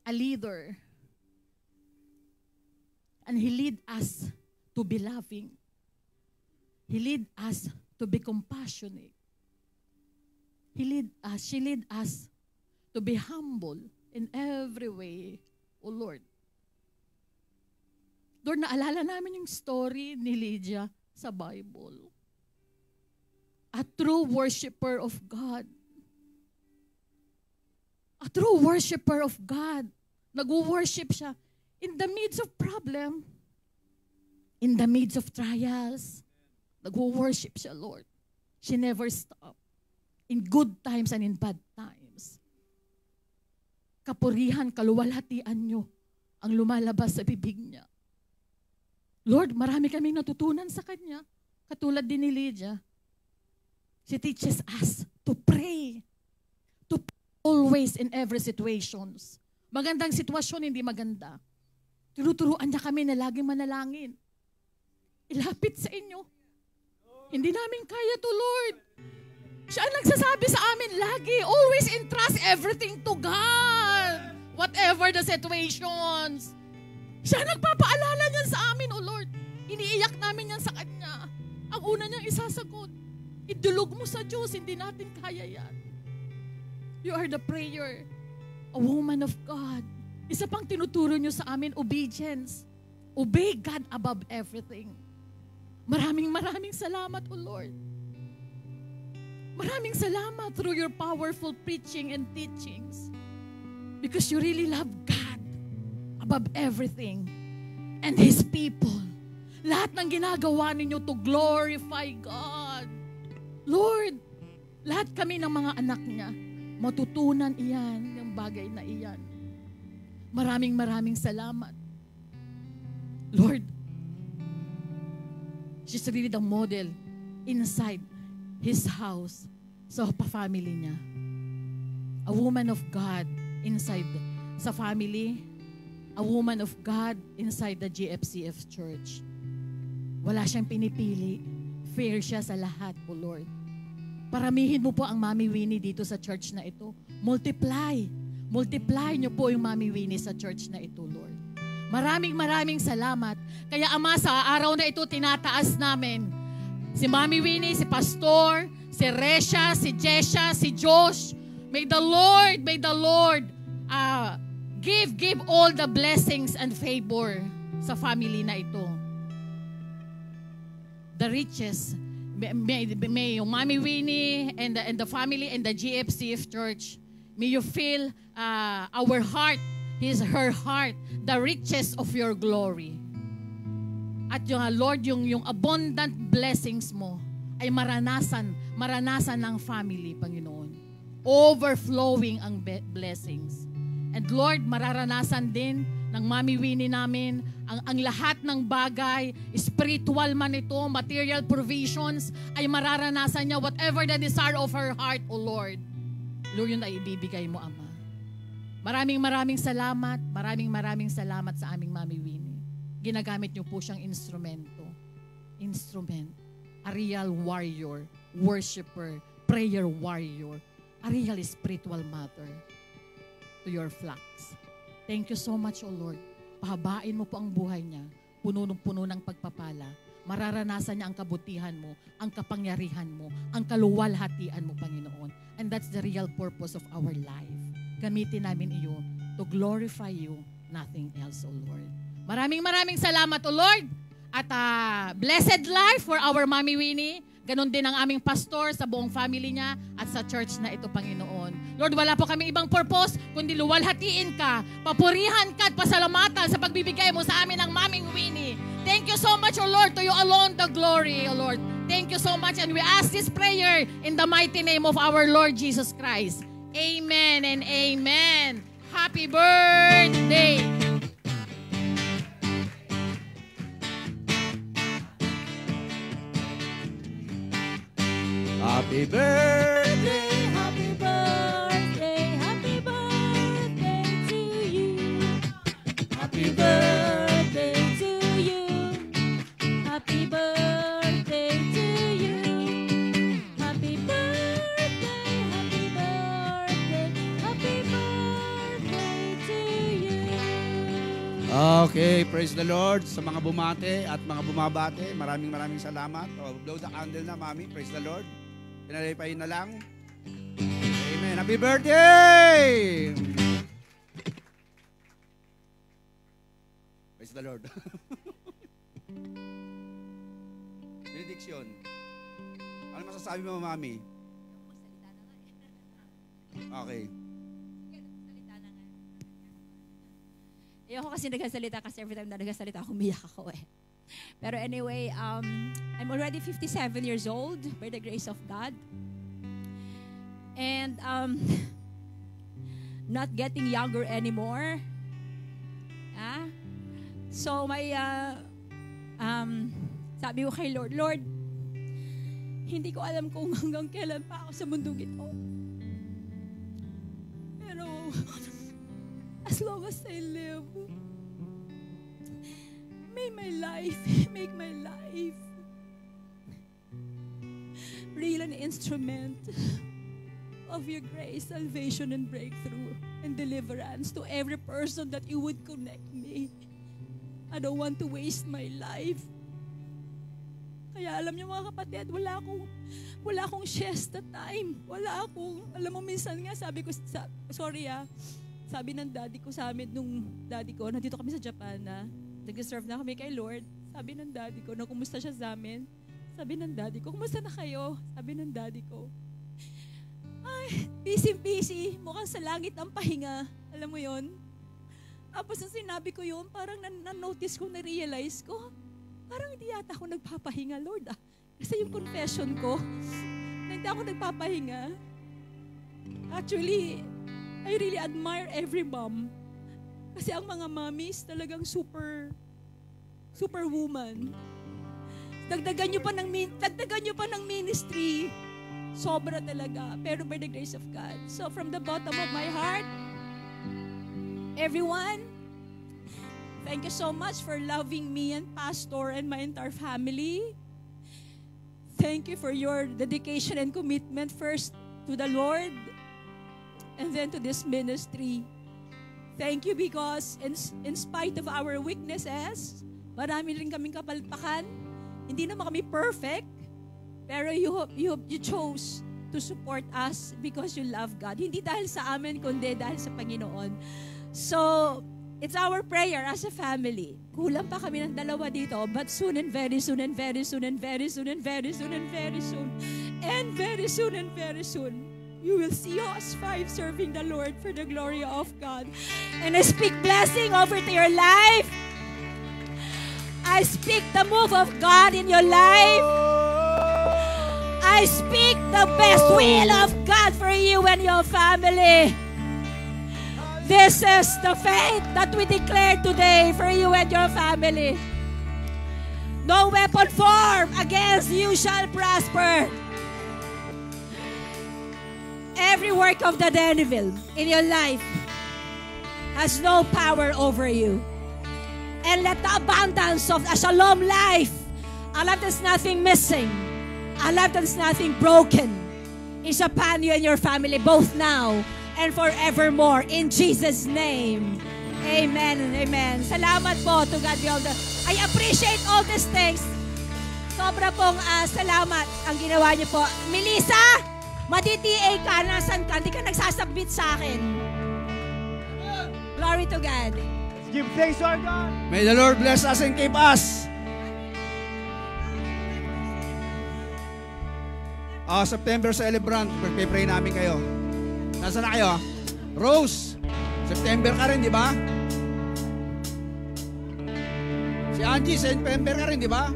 a leader. And He lead us to be loving. He lead us to be compassionate. She lead us to be humble in every way, O Lord. Lord, naalala namin yung story ni Lydia sa Bible. A true worshiper of God. A true worshiper of God. Nag-worship siya in the midst of problem, in the midst of trials. Nag-worship siya, Lord. She never stopped. In good times and in bad times. Kapurihan, kaluwalhatian nyo ang lumalabas sa bibig niya. Lord, marami kaming natutunan sa kanya. Katulad din ni Lydia. She teaches us to pray. To pray always in every situations. Magandang sitwasyon, hindi maganda. Tinuturuan niya kami na laging manalangin. Ilapit sa inyo. Hindi namin kaya to, Lord. Siya ang nagsasabi sa amin lagi, always entrust everything to God. Whatever the situations. Siya nagpapaalala niyan sa amin, O Lord. Iniiyak namin yan sa Kanya. Ang una niyang isasagot, idulog mo sa Diyos, hindi natin kaya yan. You are the prayer, a woman of God. Isa pang tinuturo niyo sa amin, obedience. Obey God above everything. Maraming salamat, O Lord. Maraming salamat through your powerful preaching and teachings. Because you really love God above everything and His people. Lahat ng ginagawa ninyo to glorify God. Lord, lahat kami ng mga anak niya, matutunan iyan, yung bagay na iyan. Maraming salamat. Lord, she's really the model inside His house sa family niya. A woman of God inside sa family, a woman of God inside the GFCF Church. Wala siyang pinipili. Fair siya sa lahat, O Lord. Paramihin mo po ang Mommy Winnie dito sa church na ito. Multiply. Multiply niyo po yung Mommy Winnie sa church na ito, Lord. Maraming salamat. Kaya Ama, sa araw na ito, tinataas namin si Mommy Winnie, si Pastor, si Resha, si Jesha, si Josh. May the Lord give all the blessings and favor sa family na ito. The riches, may yung Mommy Winnie and the family and the GFCF Church, may you feel our heart, her heart, the riches of your glory. At yung Lord, yung abundant blessings mo ay maranasan ng family, Panginoon. Overflowing ang blessings. And Lord, mararanasan din ng Mommy Winnie namin ang lahat ng bagay, spiritual man ito, material provisions, ay mararanasan niya whatever the desire of her heart, O Lord. Lord, yun ay ibibigay mo, Ama. Maraming salamat. Maraming salamat sa aming Mommy Winnie. Ginagamit niyo po siyang instrument. A real warrior, worshiper, prayer warrior, a real spiritual mother to your flocks. Thank you so much, O Lord. Pahabain mo po ang buhay niya. Puno ng pagpapala. Mararanasan niya ang kabutihan mo, ang kapangyarihan mo, ang kaluwalhatian mo, Panginoon. And that's the real purpose of our life. Gamitin namin iyo to glorify you, nothing else, O Lord. Maraming salamat, O Lord. At blessed life for our Mommy Winnie. Ganon din ang aming pastor sa buong family niya at sa church na ito, Panginoon. Lord, wala po kami ibang purpose kundi luwalhatiin ka, papurihan ka at pasalamatan sa pagbibigay mo sa amin ng Mommy Winnie. Thank you so much, O Lord. To you alone the glory, O Lord. Thank you so much. And we ask this prayer in the mighty name of our Lord Jesus Christ. Amen and amen. Happy birthday! Happy birthday! Happy birthday, happy birthday to you. Happy birthday to you. Happy birthday to you. Happy birthday, happy birthday, happy birthday to you. Okay, praise the Lord sa mga bumate at mga bumabate. Maraming salamat. Blow the candle na, Mami. Praise the Lord. Pinalipayin na lang. Amen. Happy birthday! Praise the Lord. Benediction. Ano masasabi mo, Mami? Okay. Ayoko kasi nagsasalita kasi every time na nagsasalita, umiyak ako eh. Pero anyway, I'm already 57 years old by the grace of God. And not getting younger anymore. So may sabi ko kay Lord, Lord, hindi ko alam kung hanggang kailan pa ako sa mundong ito. Pero as long as I live, make my life real an instrument of your grace, salvation, and breakthrough and deliverance to every person that you would connect me. I don't want to waste my life. Kaya alam niyo mga kapatid, wala akong siesta time. Wala akong, alam mo minsan nga sabi ko, sabi ng daddy ko sa amin, nung daddy ko, nandito kami sa Japan na, nag-serve na kami kay Lord. Sabi ng daddy ko, na kumusta siya sa amin. Sabi ng daddy ko, kumusta na kayo? Sabi ng daddy ko, ay, busy. Mukhang sa langit ang pahinga. Alam mo yon? Tapos nung sinabi ko yun, parang na-notice ko, na-realize ko, parang hindi yata ako nagpapahinga, Lord. Kasi yung confession ko, na hindi ako nagpapahinga. Actually, I really admire every mom. Kasi ang mga mommies talagang superwoman. Dagdagan nyo pa ng ministry. Sobra talaga. Pero by the grace of God. So from the bottom of my heart, everyone, thank you so much for loving me and Pastor and my entire family. Thank you for your dedication and commitment first to the Lord and then to this ministry. Thank you because in spite of our weaknesses, marami rin kaming kapalpakan. Hindi naman kami perfect, pero you chose to support us because you love God. Hindi dahil sa amin, kundi dahil sa Panginoon. So, it's our prayer as a family. Kulang pa kami ng dalawa dito, but soon and very soon and very soon and very soon and very soon and very soon and very soon and very soon, you will see us five serving the Lord for the glory of God. And I speak blessing over to your life. I speak the move of God in your life. I speak the best will of God for you and your family. This is the faith that we declare today for you and your family. No weapon formed against you shall prosper. Every work of the devil in your life has no power over you. And let the abundance of a shalom life, a life that's nothing missing, a life that's nothing broken, is upon you and your family, both now and forevermore. In Jesus' name, amen and amen. Salamat po, to God be all the... I appreciate all these things. Sobra pong salamat ang ginawa niyo po. Melissa, madi-TA ka, nasan ka? Hindi ka nagsasubmit sa akin. Glory to God. Give thanks to our God. May the Lord bless us and keep us. September celebrant, pray namin kayo. Nasaan na kayo? Rose, September ka rin, di ba? Si Angie, September ka rin, di ba?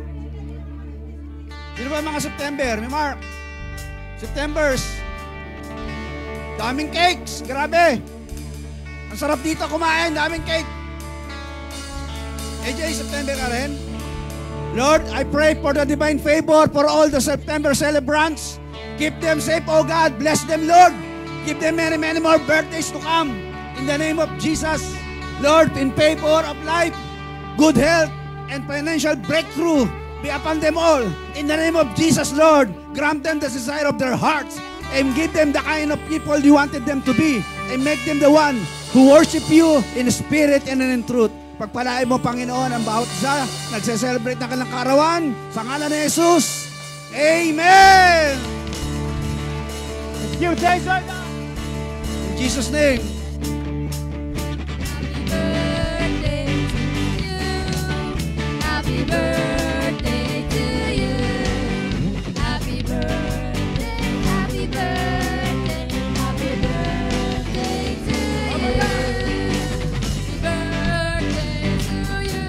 Sino ba mga September? May Mark. Septembers. Daming cakes, grabe. Ang sarap dito kumain, daming cake. AJ, September ka rin? Lord, I pray for the divine favor for all the September celebrants. Keep them safe, oh God. Bless them, Lord. Give them many, many more birthdays to come. In the name of Jesus, Lord, in favor of life, good health, and financial breakthrough be upon them all. In the name of Jesus, Lord, grant them the desire of their hearts and give them the kind of people you wanted them to be and make them the one who worship you in spirit and in truth. Pagpalain mo, Panginoon, ang bawat isa nagse-celebrate ng kanilang kaarawan sa ngalan ni Jesus. Amen! Let's give thanks right now. In Jesus' name. Happy birthday to you. Happy birthday, happy birthday, happy birthday to you. Happy birthday to you.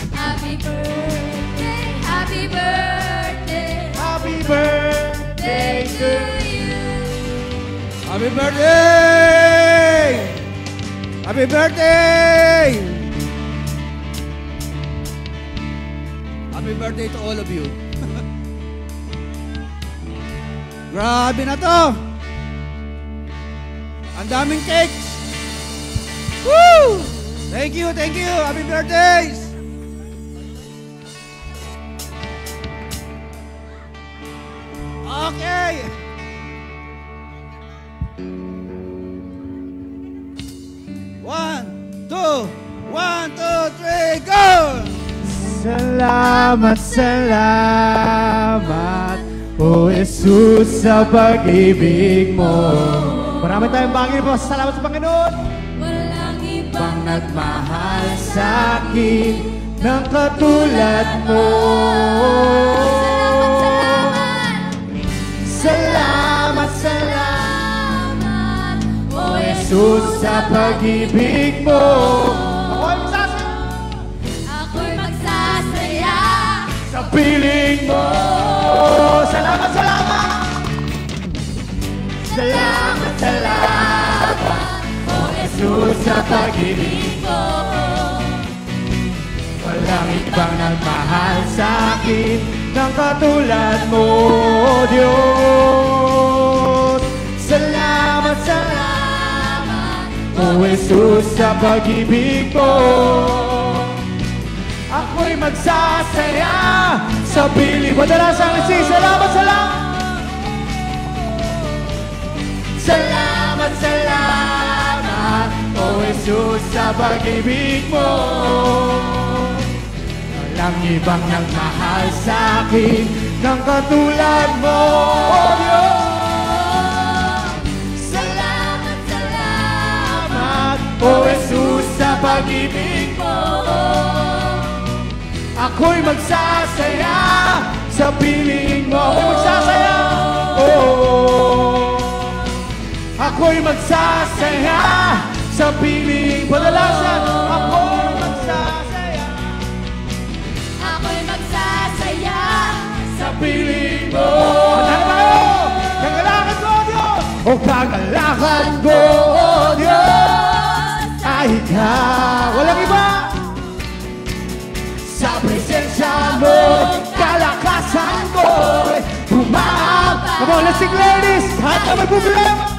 Happy birthday, happy birthday, Happy birthday to you. Happy birthday! Happy birthday! Happy birthday to all of you. Grabe na to! Ang daming cakes! Woo! Thank you, thank you! Happy birthdays! Okay! One, two, three, go! Salamat, salamat, O Jesus, sa pag-ibig mo. Marami tayong bagay po. Salamat sa Panginoon. Walang ibang Nagmahal sa akin ng katulad mo. Salamat, salamat, O Jesus, sa pag-ibig mo. Ako'y magsasaya Sa piling mo. Salamat, salamat. Salamat, salamat, O Jesus, sa pag-ibig mo. Walang ibang nagmahal sa akin ng katulad mo, Diyos. Salamat, salamat, O Jesus, sa pag-ibig mo. Ako'y magsasaya sa piling mo. Dalasang salamat, salamat. Salamat, salamat, O Jesus, sa pag-ibig mo. Walang ibang nagmahal sa akin ng katulad mo, Diyos. Salamat, salamat, O Jesus, sa pag-ibig mo. Ako'y magsasaya sa piling mo. Ako'y magsasaya. Oh. Ako'y magsasaya sa piling padalasan. Ako'y magsasaya. Ako'y magsasaya sa piling mo. Ano ba kayo? Kagalakan ko, Diyos. O kagalakan ko, Diyos. Ay ikaw. Walang iba. Sa presensya mo, kalakasan ko bumab. Come on, let's sing, ladies. Kahit na may problema,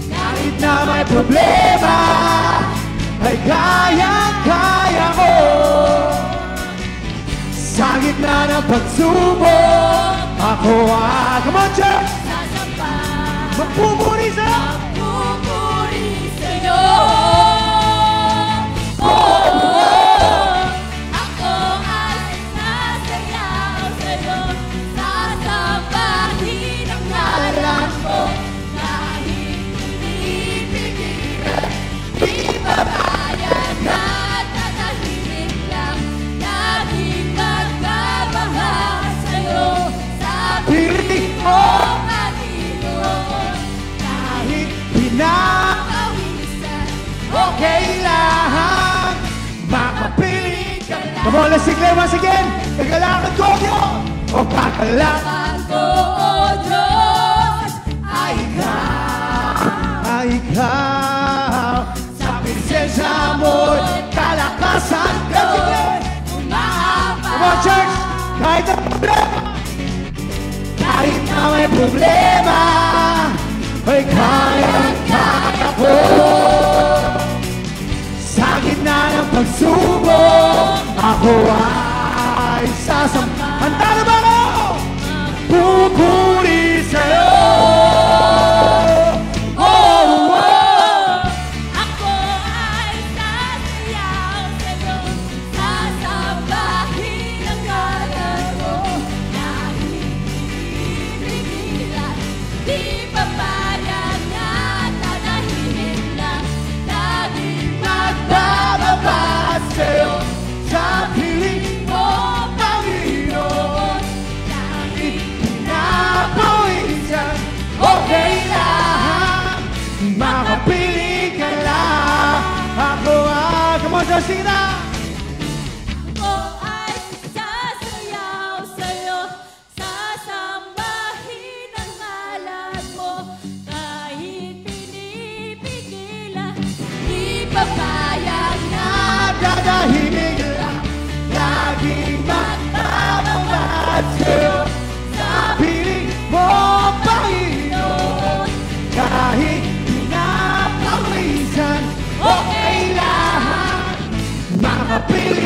kahit na may problema, ay kaya-kaya ko. Sa gitna ng pagsubok, ako come on, church. Magpupuri sa'yo. Magpupuri sa'yo. Okay lang, makapiling ka. Come on, let's sing it once again. Kagalakan ko, Diyos. O kagalakan ko, O Diyos. ikaw. Sa presensya mo'y kalakasan ko'y umahaba. Come on, church! Kahit ang problema, kahit na may problema, ay kaya ko. Sa gitna ng pagsubok, ako ay sasamba. Handa na ba ako? Pupuri sa'yo. Ako ay sasayaw sa'yo, sasambahin ang ngalan mo. Dahil pipigilan, di papayag na tanahin lang. Laging Magbababa sa'yo sa piling mo, Panginoon. Kahit pinapawisan, okay lang. Makapili ka lang. Ako ay, come on, just sing it out. Ako ay sasayaw sa'yo, sasambahin ang ngalan mo. Kahit pinipigilan, di papayag na Dadahimik lang, laging magbababad sa'yo sa piling mo, Panginoon. Kahit pinapawisan, okay lang. Makapili